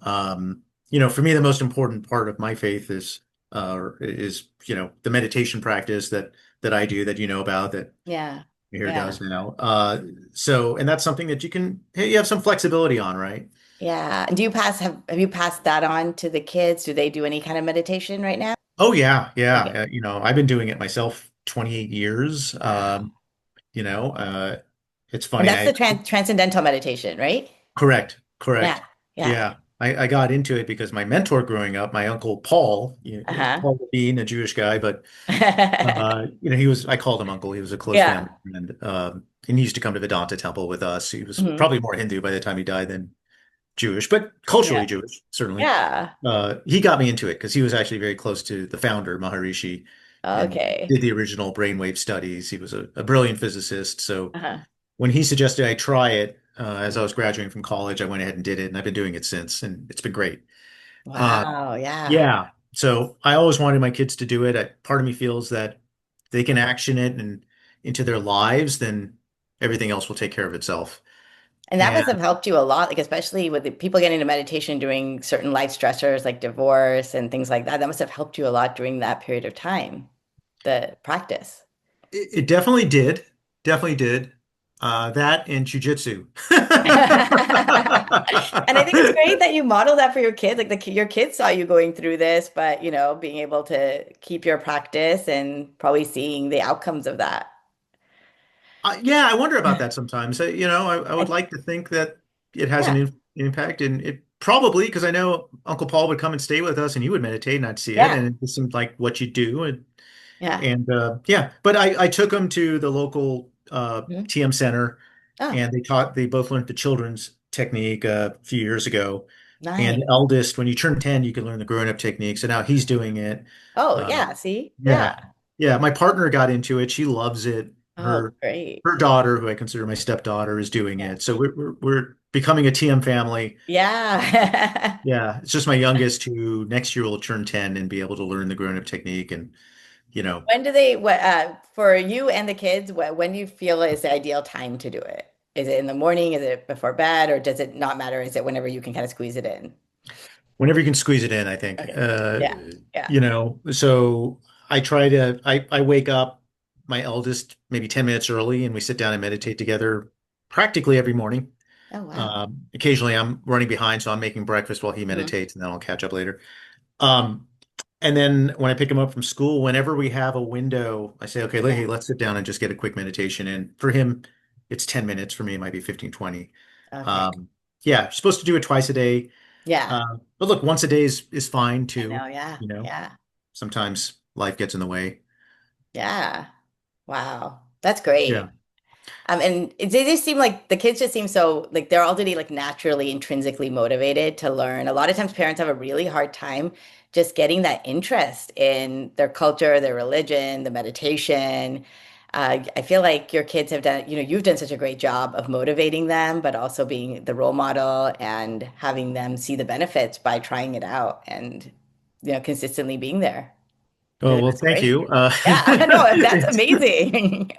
S2: Um, for me, the most important part of my faith is the meditation practice that that I do that you know about that
S1: Yeah.
S2: here
S1: Yeah.
S2: does now. And that's something that you can, hey, you have some flexibility on, right?
S1: Yeah. And do you have you passed that on to the kids? Do they do any kind of meditation right now?
S2: Oh yeah, yeah.
S1: Okay.
S2: I've been doing it myself 28 years.
S1: Wow.
S2: You know, uh, it's
S1: And
S2: funny.
S1: that's the transcendental meditation, right?
S2: Correct,
S1: Yeah.
S2: correct.
S1: Yeah.
S2: Yeah. I got into it because my mentor growing up, my uncle Paul,
S1: Uh-huh.
S2: Paul Levine, a Jewish guy, but I called him uncle. He was a close
S1: Yeah.
S2: family friend. And he used to come to Vedanta temple with us. He was
S1: Mhm.
S2: probably more Hindu by the time he died than Jewish, but culturally
S1: Yeah.
S2: Jewish, certainly.
S1: Yeah.
S2: He got me into it because he was actually very close to the founder, Maharishi, and
S1: Okay.
S2: did the original brainwave studies. He was a brilliant physicist. So
S1: Uh-huh.
S2: when he suggested I try it, as I was graduating from college, I went ahead and did it, and I've been doing it since, and it's been great. Uh,
S1: Wow. Yeah.
S2: yeah. So I always wanted my kids to do it. Part of me feels that they can action it and into their lives, then everything else will take care of itself.
S1: And that
S2: And
S1: must have helped you a lot, like especially with the people getting into meditation during certain life stressors like divorce and things like that. That must have helped you a lot during that period of time, the practice.
S2: it definitely did. Definitely did. That and jujitsu.
S1: And I think it's great that you model that for your kids. Like your kids saw you going through this, but being able to keep your practice and probably seeing the outcomes of that.
S2: Yeah, I wonder about that sometimes. I would
S1: And
S2: like to think that it has an
S1: yeah,
S2: impact, and it probably because I know Uncle Paul would come and stay with us, and he would meditate, and I'd see it,
S1: yeah,
S2: and it just seemed like what you do,
S1: yeah.
S2: yeah. But I took him to the local
S1: Mhm.
S2: TM center,
S1: Oh,
S2: and they both learned the children's technique a few years ago, and
S1: nice.
S2: the eldest, when you turn 10, you can learn the grown-up technique. So now he's doing it.
S1: Oh,
S2: Uh,
S1: yeah. See?
S2: yeah,
S1: Yeah.
S2: yeah. My partner got into it. She loves it.
S1: Oh,
S2: Her
S1: great.
S2: her daughter, who I consider my stepdaughter, is doing
S1: Yeah.
S2: it. So we're becoming a TM family.
S1: Yeah.
S2: Yeah, it's just my youngest who next year will turn 10 and be able to learn the grown-up technique. And you know,
S1: When do for you and the kids, when do you feel is the ideal time to do it? Is it in the morning? Is it before bed? Or does it not matter? Is it whenever you can kind of squeeze it in?
S2: whenever you can squeeze it in, I think.
S1: Okay. Yeah. Yeah.
S2: So I wake up my eldest maybe 10 minutes early, and we sit down and meditate together practically every morning.
S1: Oh, wow.
S2: Occasionally I'm running behind, so I'm making breakfast while he
S1: Mhm.
S2: meditates, and then I'll catch up later. Um, and then when I pick him up from school, whenever we have a window, I say, okay,
S1: Yeah.
S2: hey, let's sit down and just get a quick meditation in. For him, it's 10 minutes. For me, it might be 15, 20.
S1: Okay.
S2: Um, yeah, you're supposed to do it twice a day.
S1: Yeah.
S2: But look, once a day is fine
S1: I
S2: too.
S1: know. Yeah.
S2: You know,
S1: Yeah.
S2: sometimes life gets in the way.
S1: Yeah. Wow. That's
S2: Yeah.
S1: great. And they just seem like the kids just seem so like they're already like naturally intrinsically motivated to learn. A lot of times parents have a really hard time just getting that interest in their culture, their religion, the meditation. I feel like your kids have done, you've done such a great job of motivating them, but also being the role model and having them see the benefits by trying it out and, consistently being there. I
S2: Oh,
S1: think
S2: well,
S1: that's
S2: thank
S1: great.
S2: you.
S1: Yeah, no, that's amazing.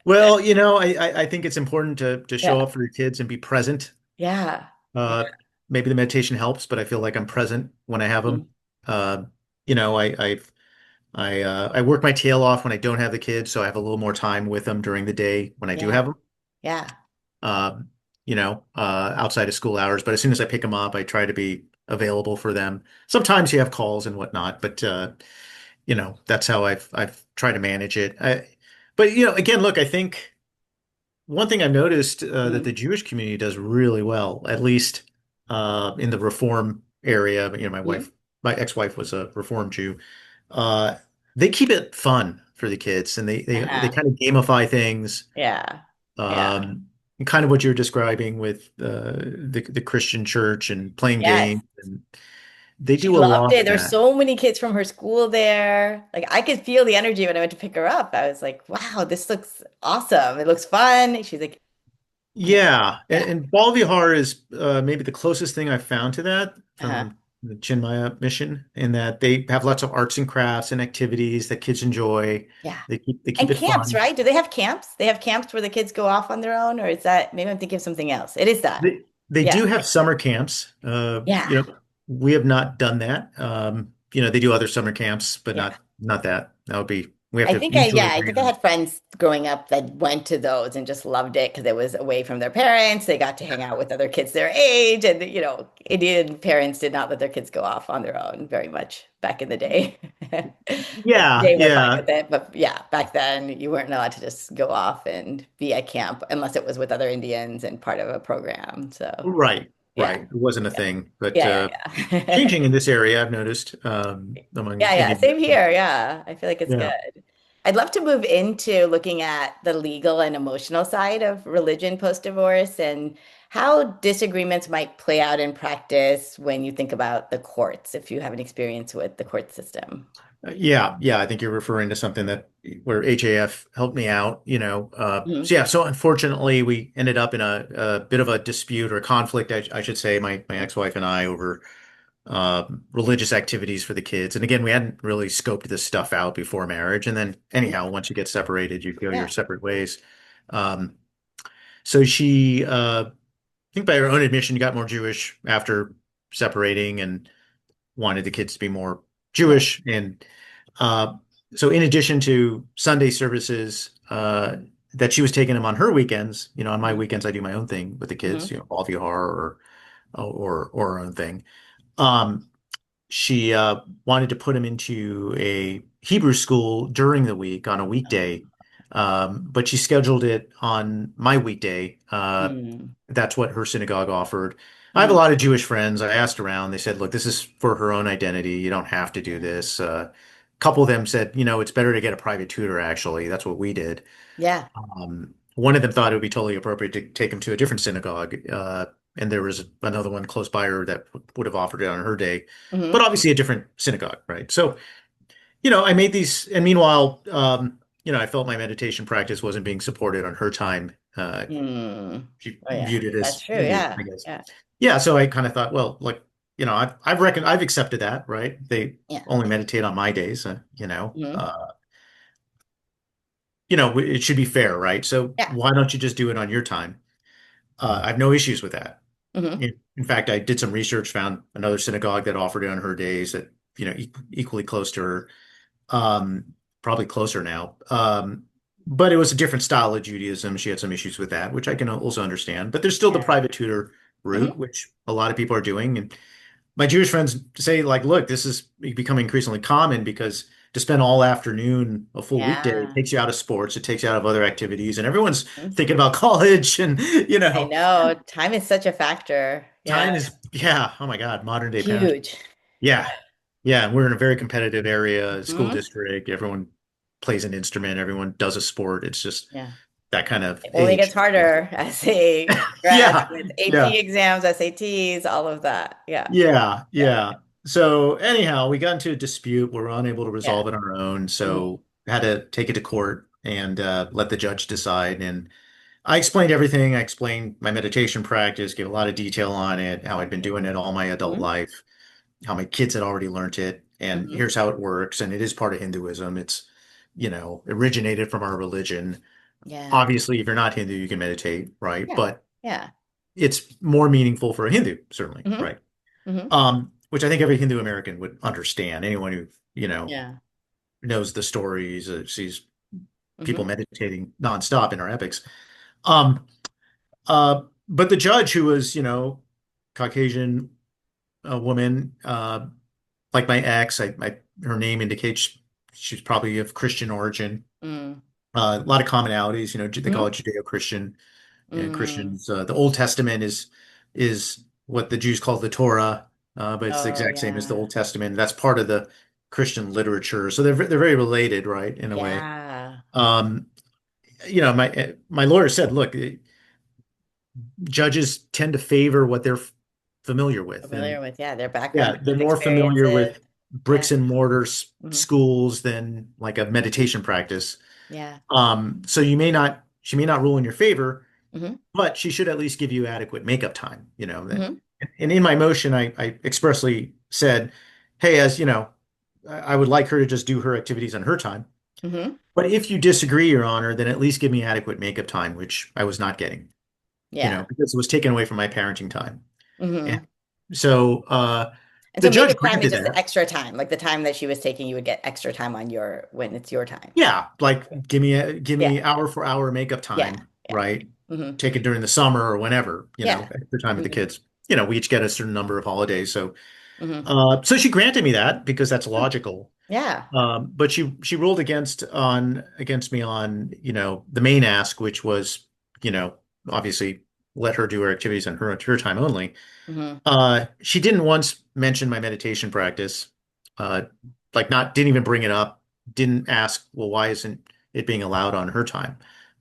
S2: Well, I think it's important to show
S1: Yeah.
S2: up for your kids and be present.
S1: Yeah. Yeah.
S2: Uh, Maybe the meditation helps, but I feel like I'm present when I have them.
S1: Mhm.
S2: Uh, you know, I work my tail off when I don't have the kids, so I have a little more time with them during the day when I do
S1: Yeah.
S2: have them.
S1: Yeah.
S2: Um, Outside of school hours. But as soon as I pick them up, I try to be available for them. Sometimes you have calls and whatnot, but that's how I've tried to manage it. But again, look, I think one thing I've noticed that the
S1: Mhm.
S2: Jewish community does really well, at least in the Reform area.
S1: Mhm.
S2: My ex-wife was a Reform Jew. Uh, they keep it fun for the kids, and they
S1: Uh-huh.
S2: kind of gamify things.
S1: Yeah. Yeah.
S2: Um, and kind of what you're describing with the Christian church and playing
S1: Yes.
S2: games, and they
S1: She
S2: do a
S1: loved
S2: lot
S1: it.
S2: of
S1: There's
S2: that.
S1: so many kids from her school there. Like I could feel the energy when I went to pick her up. I was like, wow, this looks awesome. It looks fun. She's like,
S2: Yeah,
S1: yeah.
S2: and Bal Vihar is maybe the closest thing I've found to that
S1: Uh-huh.
S2: from the Chinmaya mission, in that they have lots of arts and crafts and activities that kids enjoy.
S1: Yeah.
S2: They keep
S1: And
S2: it
S1: camps,
S2: fun.
S1: right? Do they have camps? They have camps where the kids go off on their own, or is that maybe I'm thinking of something else? It is that.
S2: They
S1: Yeah.
S2: do have summer camps.
S1: Yeah.
S2: We have not done that. They do other summer camps, but
S1: Yeah.
S2: not that. That would be We have
S1: I
S2: to
S1: think
S2: mutually
S1: I
S2: agree
S1: think I
S2: on.
S1: had friends growing up that went to those and just loved it because it was away from their parents. They got to hang out with other kids their age, and Indian parents did not let their kids go off on their own very much back in the day.
S2: Yeah,
S1: Today we're fine
S2: yeah,
S1: with it, but yeah, back then you weren't allowed to just go off and be at camp unless it was with other Indians and part of a program. So
S2: right,
S1: yeah,
S2: right. It wasn't a
S1: yeah,
S2: thing, but
S1: yeah.
S2: changing in this area, I've noticed among
S1: Yeah,
S2: Indian
S1: same
S2: Americans.
S1: here. Yeah, I feel like it's
S2: Yeah.
S1: good. I'd love to move into looking at the legal and emotional side of religion post-divorce and how disagreements might play out in practice when you think about the courts, if you have an experience with the court system.
S2: Yeah, yeah, I think you're referring to something that where HAF helped me out, you know.
S1: Hmm.
S2: So yeah, so unfortunately, we ended up in a bit of a dispute or conflict, I should say, my ex-wife and I over religious activities for the kids. And again, we hadn't really scoped this stuff out before marriage. And then anyhow, once you get separated, you go your
S1: Yeah.
S2: separate ways. Um, so she, I think by her own admission, got more Jewish after separating and wanted the kids to be more
S1: Yeah.
S2: Jewish. And uh, so, in addition to Sunday services, that she was taking them on her weekends, you know, on my
S1: Hmm.
S2: weekends, I do my own thing with the kids,
S1: Hmm.
S2: you know, ball horror or her own thing. Um, she wanted to put him into a Hebrew school during the week on a weekday, but she scheduled it on my weekday.
S1: Hmm.
S2: That's what her synagogue offered. I have a
S1: Hmm.
S2: lot of Jewish friends. I asked around. They said, "Look, this is for her own identity. You don't have to do
S1: Yeah.
S2: this." A couple of them said, "You know, it's better to get a private tutor." Actually, that's what we did.
S1: Yeah.
S2: One of them thought it would be totally appropriate to take him to a different synagogue, and there was another one close by her that would have offered it on her day, but
S1: Hmm.
S2: obviously a different synagogue, right? So, you know, I made these, and meanwhile, you know, I felt my meditation practice wasn't being supported on her time.
S1: Hmm.
S2: She
S1: Oh yeah,
S2: viewed it
S1: that's
S2: as
S1: true.
S2: Hindu, I
S1: Yeah.
S2: guess.
S1: Yeah.
S2: Yeah, so I kind of thought, well, like, you know, I've accepted that, right? They
S1: Yeah.
S2: only meditate on my days,
S1: Hmm.
S2: you know, it should be fair, right? So
S1: Yeah.
S2: why don't you just do it on your time? I have no issues with that.
S1: Hmm.
S2: In fact, I did some research, found another synagogue that offered it on her days that, you know, equally close to her, um, probably closer now. But it was a different style of Judaism. She had some issues with that, which I can also understand. But there's still the
S1: Yeah.
S2: private tutor route,
S1: Hmm.
S2: which a lot of people are doing. And my Jewish friends say, like, look, this is becoming increasingly common because to spend all afternoon, a full weekday,
S1: Yeah.
S2: takes you out of sports, it takes you out of other activities, and everyone's thinking about college and, you
S1: I
S2: know,
S1: know. Time is such a factor. Yeah.
S2: time is, yeah, oh my God, modern day parents.
S1: Huge.
S2: Yeah. Yeah. We're in a very competitive area, school
S1: Hmm.
S2: district. Everyone plays an instrument, everyone does a sport. It's just
S1: Yeah.
S2: that kind of
S1: It only gets
S2: age.
S1: harder as they progress
S2: Yeah.
S1: with
S2: Yeah.
S1: AP exams, SATs, all of that. Yeah.
S2: Yeah.
S1: Yeah.
S2: Yeah. So anyhow, we got into a dispute. We were unable to
S1: Yeah.
S2: resolve it on our own.
S1: Hmm.
S2: So had to take it to court and let the judge decide. And I explained everything. I explained my meditation practice, gave a lot of detail on it, how I'd been doing it all my adult
S1: Hmm.
S2: life, how my kids had already learned it, and
S1: Hmm.
S2: here's how it works. And it is part of Hinduism. It's, you know, originated from our religion.
S1: Yeah.
S2: Obviously, if you're not Hindu, you can meditate, right?
S1: Yeah.
S2: But
S1: Yeah.
S2: it's more meaningful for a Hindu, certainly,
S1: Hmm.
S2: right?
S1: Hmm.
S2: Which I think every Hindu American would understand. Anyone who, you know,
S1: Yeah.
S2: knows the stories, sees people
S1: Hmm.
S2: meditating nonstop in our epics. Um, but the judge, who was, you know, Caucasian woman, like my ex, her name indicates she's probably of Christian origin.
S1: Mm.
S2: A lot of commonalities, you know, they call
S1: Hmm.
S2: it Judeo-Christian. You know,
S1: Mm.
S2: Christians, the Old Testament is what the Jews call the Torah, but it's the
S1: Oh,
S2: exact same as the
S1: yeah.
S2: Old Testament. That's part of the Christian literature, so they're very related, right, in a way.
S1: Yeah.
S2: Um, you know, my lawyer said, look, judges tend to favor what they're familiar with,
S1: Familiar
S2: and
S1: with, yeah, their background,
S2: yeah, they're
S1: past
S2: more familiar with
S1: experiences. Yeah.
S2: bricks and mortar
S1: Hmm.
S2: schools than like a meditation practice.
S1: Yeah.
S2: So she may not rule in your favor,
S1: Hmm.
S2: but she should at least give you adequate makeup time, you know.
S1: Hmm.
S2: And in my motion, I expressly said, hey, as you know, I would like her to just do her activities on her time.
S1: Hmm.
S2: But if you disagree, Your Honor, then at least give me adequate makeup time, which I was not getting, you
S1: Yeah.
S2: know, because it was taken away from my parenting time. And
S1: Hmm.
S2: so,
S1: And
S2: The
S1: so
S2: judge
S1: makeup time is
S2: granted
S1: just the
S2: that.
S1: extra time, like the time that she was taking, you would get extra time on your when it's your time.
S2: Yeah, like give
S1: Yeah.
S2: me hour for hour makeup
S1: Yeah.
S2: time,
S1: Yeah.
S2: right?
S1: Hmm.
S2: Take it during the summer or whenever,
S1: Yeah.
S2: extra time with the
S1: Hmm.
S2: kids. We each get a certain number of holidays. So
S1: Hmm.
S2: so she granted me that because that's logical.
S1: Yeah.
S2: But she ruled against me on, the main ask, which was, you know, obviously let her do her activities on her time only.
S1: Hmm.
S2: She didn't once mention my meditation practice. Uh, like not didn't even bring it up. Didn't ask, well, why isn't it being allowed on her time,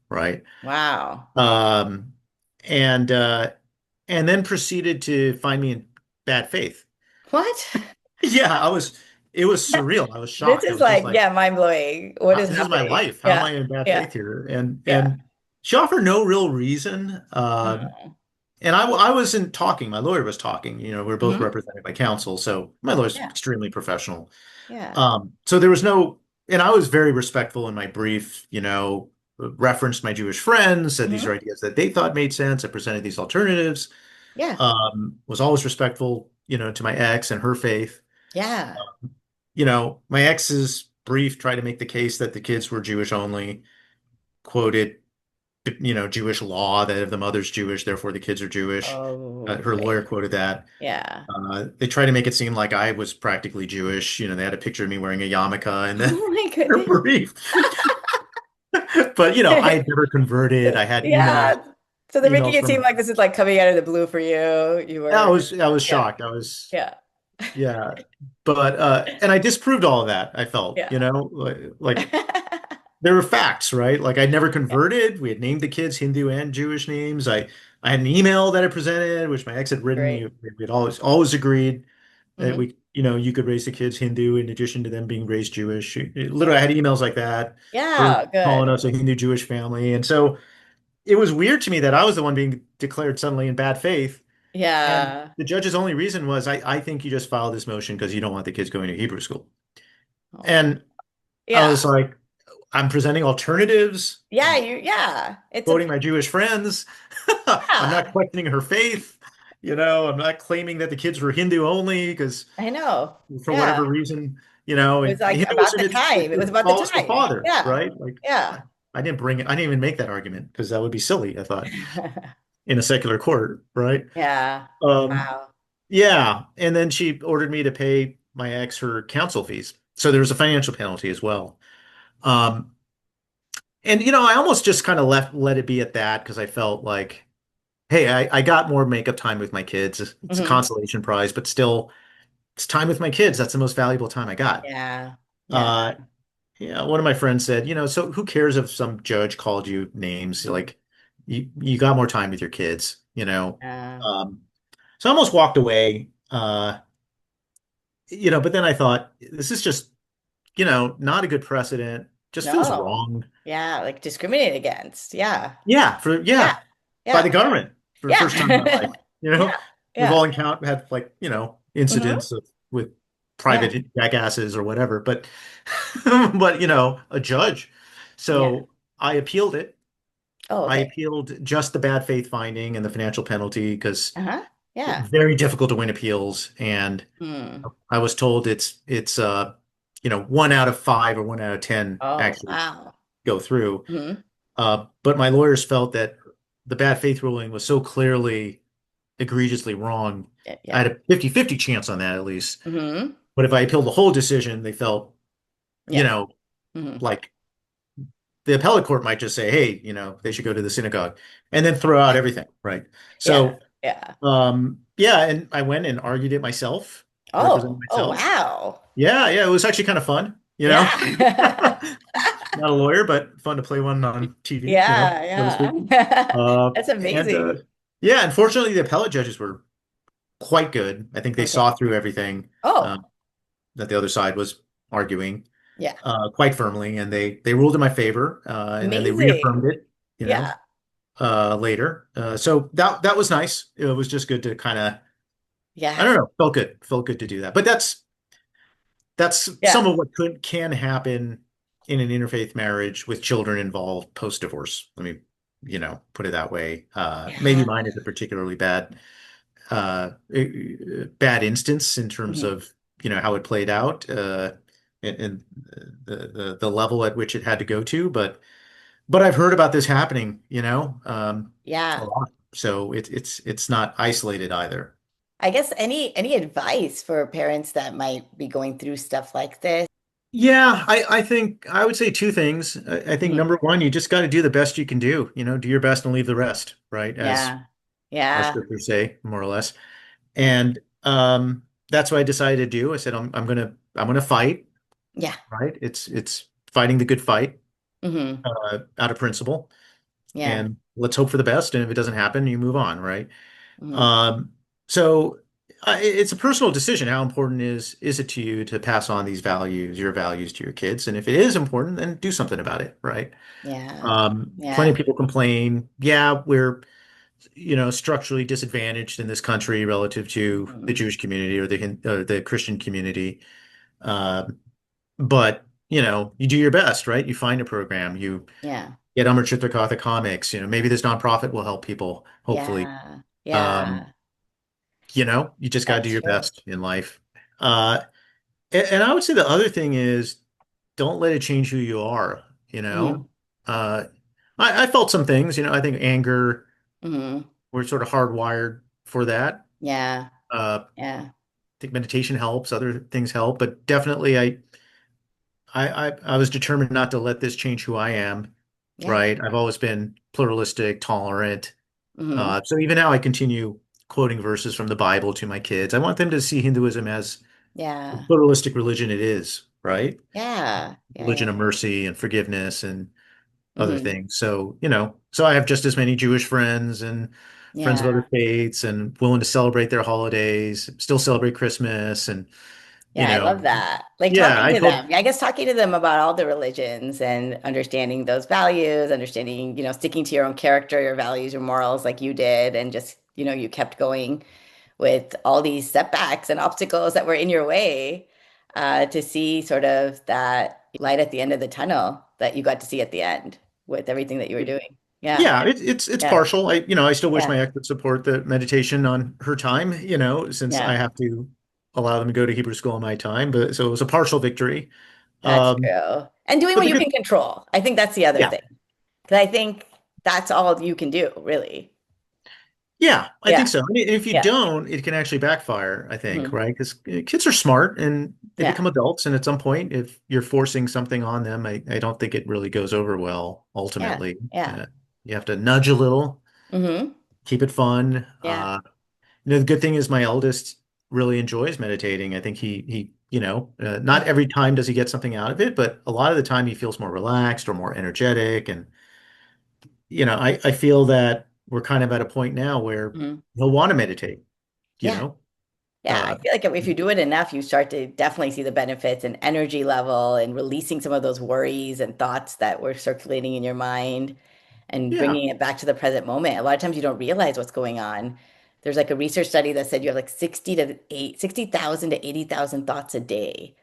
S2: right?
S1: Wow.
S2: Um, and and then proceeded to find me in bad faith.
S1: What?
S2: Yeah, it was surreal. I was
S1: This
S2: shocked. I
S1: is
S2: was just
S1: like,
S2: like,
S1: yeah, mind blowing. What is
S2: this is my
S1: happening?
S2: life. How am
S1: Yeah.
S2: I in bad
S1: Yeah.
S2: faith here? And
S1: Yeah.
S2: she offered no real reason.
S1: Mm-hmm.
S2: And I wasn't talking. My lawyer was talking. We were both
S1: Hmm.
S2: represented by counsel, so my lawyer's
S1: Yeah.
S2: extremely professional.
S1: Yeah.
S2: So there was no, and I was very respectful in my brief. Referenced my Jewish friends, said these
S1: Hmm.
S2: are ideas that they thought made sense. I presented these alternatives.
S1: Yeah.
S2: Was always respectful, to my ex and her faith.
S1: Yeah.
S2: My ex's brief tried to make the case that the kids were Jewish only, quoted, Jewish law that if the mother's Jewish, therefore the kids are Jewish.
S1: Oh,
S2: Her
S1: okay.
S2: lawyer quoted that.
S1: Yeah.
S2: They tried to make it seem like I was practically Jewish. They had a picture of me wearing a yarmulke in
S1: Oh my
S2: their
S1: goodness.
S2: brief. But, I had never converted. I had
S1: Yeah. So they're making
S2: emails
S1: it seem
S2: from,
S1: like this is like coming out of the blue for you. You
S2: I
S1: were,
S2: was, I was
S1: yeah,
S2: shocked.
S1: yeah,
S2: Yeah. But, and I disproved all of that, I felt,
S1: yeah.
S2: like there were facts, right? Like I'd never converted. We had named the kids Hindu and Jewish names. I had an email that I presented, which my ex had written.
S1: Great.
S2: We'd always agreed that
S1: Hmm.
S2: you could raise the kids Hindu in addition to them being raised Jewish.
S1: Yeah.
S2: Literally, I had emails like that, her
S1: Yeah.
S2: calling
S1: Good.
S2: us a Hindu Jewish family. And so it was weird to me that I was the one being declared suddenly in bad faith. And
S1: Yeah.
S2: the judge's only reason was, I think you just filed this motion because you don't want the kids going to Hebrew school.
S1: Oh,
S2: And I
S1: yeah.
S2: was like, I'm presenting alternatives.
S1: Yeah. Yeah. It's a,
S2: Quoting my Jewish friends. I'm not
S1: yeah.
S2: questioning her faith. I'm not claiming that the kids were Hindu only because
S1: I know.
S2: for whatever
S1: Yeah.
S2: reason,
S1: It was
S2: and
S1: like about
S2: Hinduism,
S1: the time. It was
S2: it
S1: about the
S2: follows the
S1: time.
S2: father,
S1: Yeah.
S2: right? Like
S1: Yeah.
S2: I didn't even make that argument because that would be silly, I thought, in a secular court, right?
S1: Yeah.
S2: Um,
S1: Wow.
S2: yeah. And then she ordered me to pay my ex her counsel fees. So there was a financial penalty as well. Um, and I almost just kind of let it be at that because I felt like, hey, I got more makeup time with my kids. It's a
S1: Hmm.
S2: consolation prize, but still, it's time with my kids. That's the most valuable time I got.
S1: Yeah. Yeah.
S2: Uh, yeah, one of my friends said, so who cares if some judge called you names? Like, you got more time with your kids.
S1: Yeah.
S2: Um, so I almost walked away. But then I thought, this is just, not a good precedent. Just feels
S1: No.
S2: wrong.
S1: Yeah. Like discriminated against. Yeah.
S2: Yeah,
S1: Yeah.
S2: by the
S1: Yeah.
S2: government for the first time in my life.
S1: Yeah. Yeah.
S2: We've
S1: Yeah.
S2: all had like,
S1: Hmm.
S2: incidents with
S1: Yeah.
S2: private jackasses or whatever, but but a judge.
S1: Yeah.
S2: So I appealed it.
S1: Oh,
S2: I
S1: okay.
S2: appealed just the bad faith finding and the financial penalty because
S1: Uh-huh. Yeah.
S2: very difficult to win appeals. And
S1: Hmm.
S2: I was told it's 1 out of 5 or 1 out of 10
S1: Oh,
S2: actually
S1: wow.
S2: go through.
S1: Hmm.
S2: But my lawyers felt that the bad faith ruling was so clearly egregiously wrong. I
S1: Yeah.
S2: had a 50-50 chance on that at least.
S1: Hmm.
S2: But if I appealed the whole decision, they felt, you
S1: Yeah.
S2: know,
S1: Hmm.
S2: like the appellate court might just say, hey, they should go to the synagogue and then throw out everything, right?
S1: Yeah.
S2: So,
S1: Yeah.
S2: yeah, and I went and argued it myself, representing
S1: Oh, oh,
S2: myself.
S1: wow.
S2: Yeah, it was actually kind of fun.
S1: Yeah.
S2: Not a lawyer, but fun to play one on TV,
S1: Yeah.
S2: so to speak.
S1: Yeah. That's
S2: And
S1: amazing.
S2: yeah, unfortunately, the appellate judges were quite good. I think they
S1: Okay.
S2: saw through everything
S1: Oh,
S2: that the other side was arguing
S1: yeah.
S2: quite firmly, and they ruled in my favor, and then they reaffirmed
S1: Amazing.
S2: it,
S1: Yeah.
S2: later. So that was nice. It was just good to kind of, I
S1: Yeah.
S2: don't know, felt good to do that. But that's some
S1: Yeah.
S2: of what can happen in an interfaith marriage with children involved post-divorce. Let me, put it that way. Maybe
S1: Yeah.
S2: mine isn't particularly bad. bad instance in terms
S1: Hmm.
S2: of, how it played out, and the level at which it had to go to, but I've heard about this happening, a
S1: Yeah.
S2: lot. So it's not isolated either.
S1: I guess any advice for parents that might be going through stuff like this?
S2: Yeah, I think I would say two things. I think
S1: Mhm.
S2: number one, you just got to do the best you can do. Do your best and leave the rest, right? As
S1: Yeah.
S2: our
S1: Yeah.
S2: scriptures say, more or less. And that's what I decided to do. I said I'm gonna fight,
S1: Yeah.
S2: right? It's fighting the good fight,
S1: Hmm.
S2: out of principle,
S1: Yeah.
S2: and let's hope for the best. And if it doesn't happen, you move on, right?
S1: Hmm.
S2: So it's a personal decision. How important is it to you to pass on these values, your values to your kids? And if it is important, then do something about it, right?
S1: Yeah.
S2: Plenty of
S1: Yeah.
S2: people complain. Yeah, we're structurally disadvantaged in this country relative to the
S1: Hmm.
S2: Jewish community or the Christian community. Um, but you do your best, right? You find a program, you
S1: Yeah.
S2: get Amrit Chitrakartha comics. Maybe this nonprofit will help people. Hopefully,
S1: Yeah.
S2: um,
S1: Yeah.
S2: you just got to do
S1: That's
S2: your
S1: true.
S2: best in life. Uh, and I would say the other thing is don't let it change who you are. You
S1: Hmm.
S2: know, uh, I felt some things. I think anger.
S1: Hmm.
S2: We're sort of hardwired for that.
S1: Yeah.
S2: I
S1: Yeah.
S2: think meditation helps, other things help, but definitely I was determined not to let this change who I am,
S1: Yeah.
S2: right? I've always been pluralistic, tolerant.
S1: Hmm.
S2: So even now I continue quoting verses from the Bible to my kids. I want them to see Hinduism as the
S1: Yeah.
S2: pluralistic religion it is, right?
S1: Yeah. Yeah.
S2: Religion of
S1: Yeah.
S2: mercy and forgiveness and other
S1: Hmm.
S2: things. So I have just as many Jewish friends and friends of
S1: Yeah.
S2: other faiths and willing to celebrate their holidays, still celebrate Christmas and you
S1: Yeah, I
S2: know,
S1: love that. Like
S2: yeah,
S1: talking
S2: I
S1: to
S2: hope,
S1: them. I guess talking to them about all the religions and understanding those values, understanding, sticking to your own character, your values, your morals like you did, and just, you kept going with all these setbacks and obstacles that were in your way, to see sort of that light at the end of the tunnel that you got to see at the end with everything that you were doing. Yeah.
S2: yeah, it's
S1: Yeah.
S2: partial. I still wish
S1: Yeah.
S2: my ex would support the meditation on her time, since I
S1: Yeah.
S2: have to allow them to go to Hebrew school on my time. But so it was a partial victory.
S1: That's
S2: Um,
S1: true. And doing
S2: but
S1: what
S2: the
S1: you can
S2: good,
S1: control. I think that's the other
S2: yeah,
S1: thing. Because I think that's all you can do, really.
S2: yeah, I think
S1: Yeah.
S2: so. I mean, if you
S1: Yeah.
S2: don't, it can actually backfire, I think,
S1: Hmm.
S2: right? Because kids are smart and they
S1: Yeah.
S2: become adults, and at some point, if you're forcing something on them, I don't think it really goes over well
S1: Yeah.
S2: ultimately.
S1: Yeah.
S2: You have to nudge a little,
S1: Hmm.
S2: keep it fun.
S1: Yeah.
S2: The good thing is my eldest really enjoys meditating. I think not every time does he get something out of it, but a lot of the time he feels more relaxed or more energetic. And, I feel that we're kind of at a point now where
S1: Hmm.
S2: he'll want to meditate, you
S1: Yeah.
S2: know?
S1: Yeah. I
S2: Uh,
S1: feel like if you do it enough, you start to definitely see the benefits and energy level and releasing some of those worries and thoughts that were circulating in your mind and
S2: yeah.
S1: bringing it back to the present moment. A lot of times you don't realize what's going on. There's like a research study that said you have like 60,000 to 80,000 thoughts a day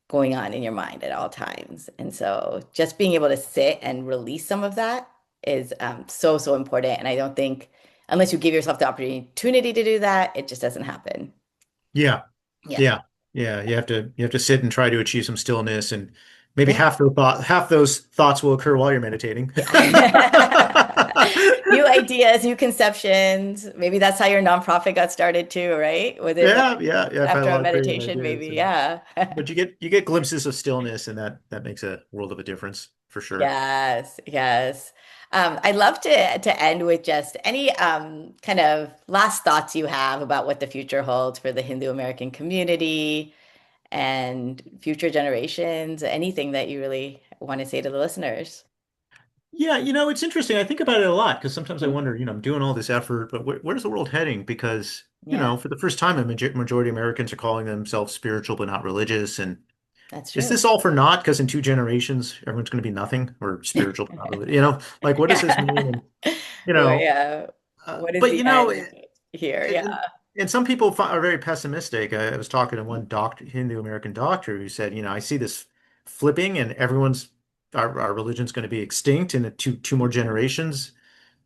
S1: going on in your mind at all times. And so just being able to sit and release some of that is so, so important. And I don't think unless you give yourself the opportunity to do that, it just doesn't happen.
S2: Yeah.
S1: Yeah.
S2: Yeah. Yeah. You have to sit and try to achieve some stillness, and maybe
S1: Yeah.
S2: half those thoughts will occur while you're meditating.
S1: Yeah. New ideas, new conceptions. Maybe that's how your nonprofit got started too, right? Was it like
S2: Yeah, yeah, yeah. I've had a
S1: after a
S2: lot of creative
S1: meditation, maybe?
S2: ideas,
S1: Yeah.
S2: but you get glimpses of stillness, and that makes a world of a difference for sure.
S1: Yes, yes. I'd love to end with just any kind of last thoughts you have about what the future holds for the Hindu American community and future generations, anything that you really want to say to the listeners.
S2: Yeah, it's interesting. I think about it a lot because sometimes I
S1: Mhm.
S2: wonder, I'm doing all this effort, but where's the world heading? Because,
S1: Yeah,
S2: for the first time, majority of Americans are calling themselves spiritual but not religious. And
S1: that's
S2: is
S1: true.
S2: this all for naught? Because in 2 generations, everyone's going to be nothing or spiritual but not religious. Like what does this mean? And you know,
S1: Yeah. What is
S2: but
S1: the end here?
S2: and,
S1: Yeah.
S2: and some people are very pessimistic. I was talking to one doctor, Hindu American doctor, who said, I see this flipping, and our religion's going to be extinct in two more generations.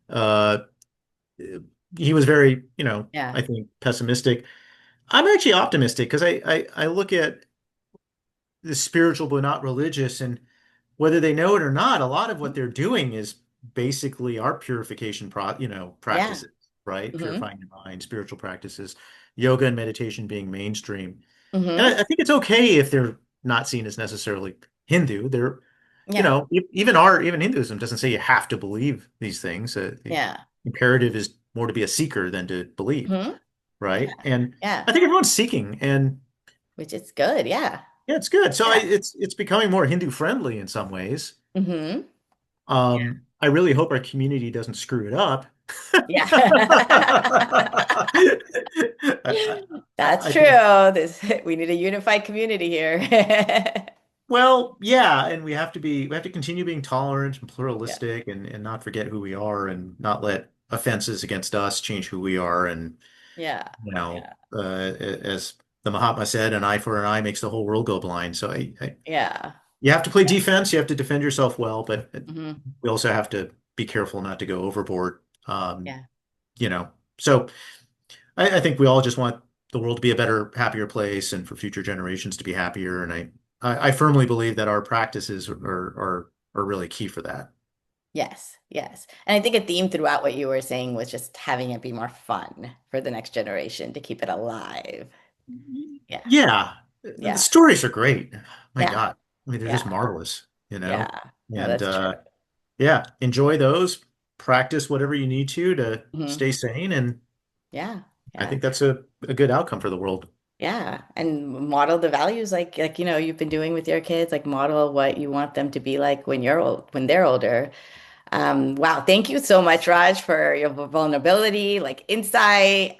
S2: Uh, he was very,
S1: Yeah.
S2: I think pessimistic. I'm actually optimistic because I look at the spiritual but not religious, and whether they know it or not, a lot of what they're doing is basically our purification
S1: Yeah.
S2: practices, right?
S1: Hmm.
S2: Purifying the mind, spiritual practices, yoga and meditation being mainstream. And
S1: Hmm.
S2: I think it's okay if they're not seen as necessarily Hindu. They're,
S1: Yeah.
S2: even Hinduism doesn't say you have to believe these things. The
S1: Yeah.
S2: imperative is more to be a seeker than to believe,
S1: Hmm.
S2: right? And
S1: Yeah.
S2: I think everyone's seeking, and
S1: Which is good. Yeah.
S2: yeah, it's good. So
S1: Yeah.
S2: it's becoming more Hindu friendly in some ways.
S1: Hmm.
S2: I really hope our community doesn't screw it up.
S1: Yeah.
S2: I,
S1: That's
S2: I
S1: true.
S2: think,
S1: We need a unified community here.
S2: well, yeah, and we have to continue being tolerant and
S1: Yeah.
S2: pluralistic and not forget who we are and not let offenses against us change who we are. And,
S1: Yeah. Yeah.
S2: as the Mahatma said, an eye for an eye makes the whole world go blind. So
S1: Yeah.
S2: you have to play defense, you have to defend yourself well, but
S1: Hmm.
S2: we also have to be careful not to go overboard. Um,
S1: Yeah.
S2: you know, so I think we all just want the world to be a better, happier place and for future generations to be happier. And I firmly believe that our practices are really key for that.
S1: Yes. Yes. And I think a theme throughout what you were saying was just having it be more fun for the next generation to keep it alive. Yeah.
S2: Yeah, the
S1: Yeah.
S2: stories are great. My
S1: Yeah.
S2: God. I mean, they're just
S1: Yeah.
S2: marvelous,
S1: Yeah. No,
S2: And
S1: that's true.
S2: yeah, enjoy those. Practice whatever you need to
S1: Hmm.
S2: stay sane. And
S1: Yeah.
S2: I
S1: Yeah.
S2: think that's a good outcome for the world.
S1: Yeah. And model the values like, you've been doing with your kids, like model what you want them to be like when you're old, when they're older. Wow. Thank you so much, Raj, for your vulnerability, like insight,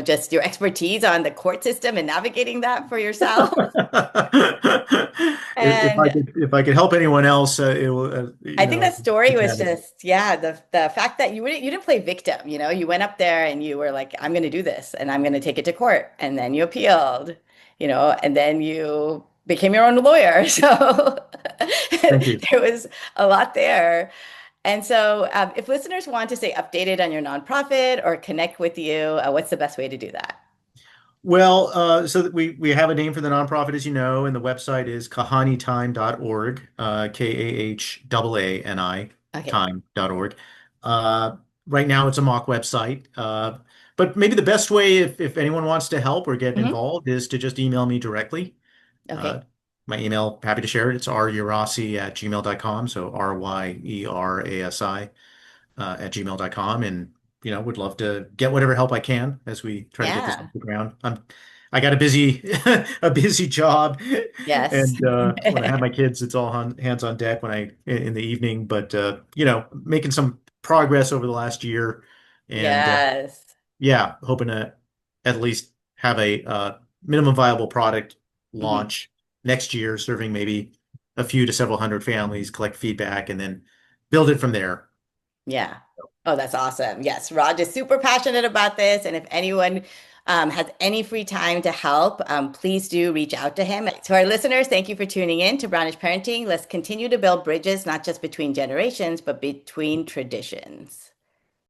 S1: just your expertise on the court system and navigating that for yourself. And
S2: If I could help anyone else, it will,
S1: I think that story
S2: it's
S1: was
S2: happy.
S1: just, yeah, the fact that you didn't play victim, you went up there and you were like, I'm going to do this and I'm going to take it to court. And then you appealed, and then you became your own lawyer. So
S2: Thank you.
S1: there was a lot there. And so if listeners want to stay updated on your nonprofit or connect with you, what's the best way to do that?
S2: Well, so that we have a name for the nonprofit, as you know, and the website is kahanitime.org, KAHAANI
S1: Okay.
S2: time.org. Uh, right now, it's a mock website, but maybe the best way, if anyone wants to help or get
S1: Hmm.
S2: involved, is to just email me directly. Uh,
S1: Okay.
S2: my email, happy to share it. It's ryerasi@gmail.com. So RYERASI at gmail.com. And, would love to get whatever help I can as we try to get this off
S1: Yeah.
S2: the ground. I got a busy, a busy job.
S1: Yes.
S2: And when I have my kids, it's all hands on deck in the evening. But, making some progress over the last year. And
S1: Yes.
S2: yeah, hoping to at least have a minimum viable product
S1: Hmm.
S2: launch next year, serving maybe a few to several hundred families, collect feedback, and then build it from there.
S1: Yeah. Oh, that's awesome. Yes, Raj is super passionate about this. And if anyone has any free time to help, please do reach out to him. To our listeners, thank you for tuning in to Brownish Parenting. Let's continue to build bridges, not just between generations, but between traditions.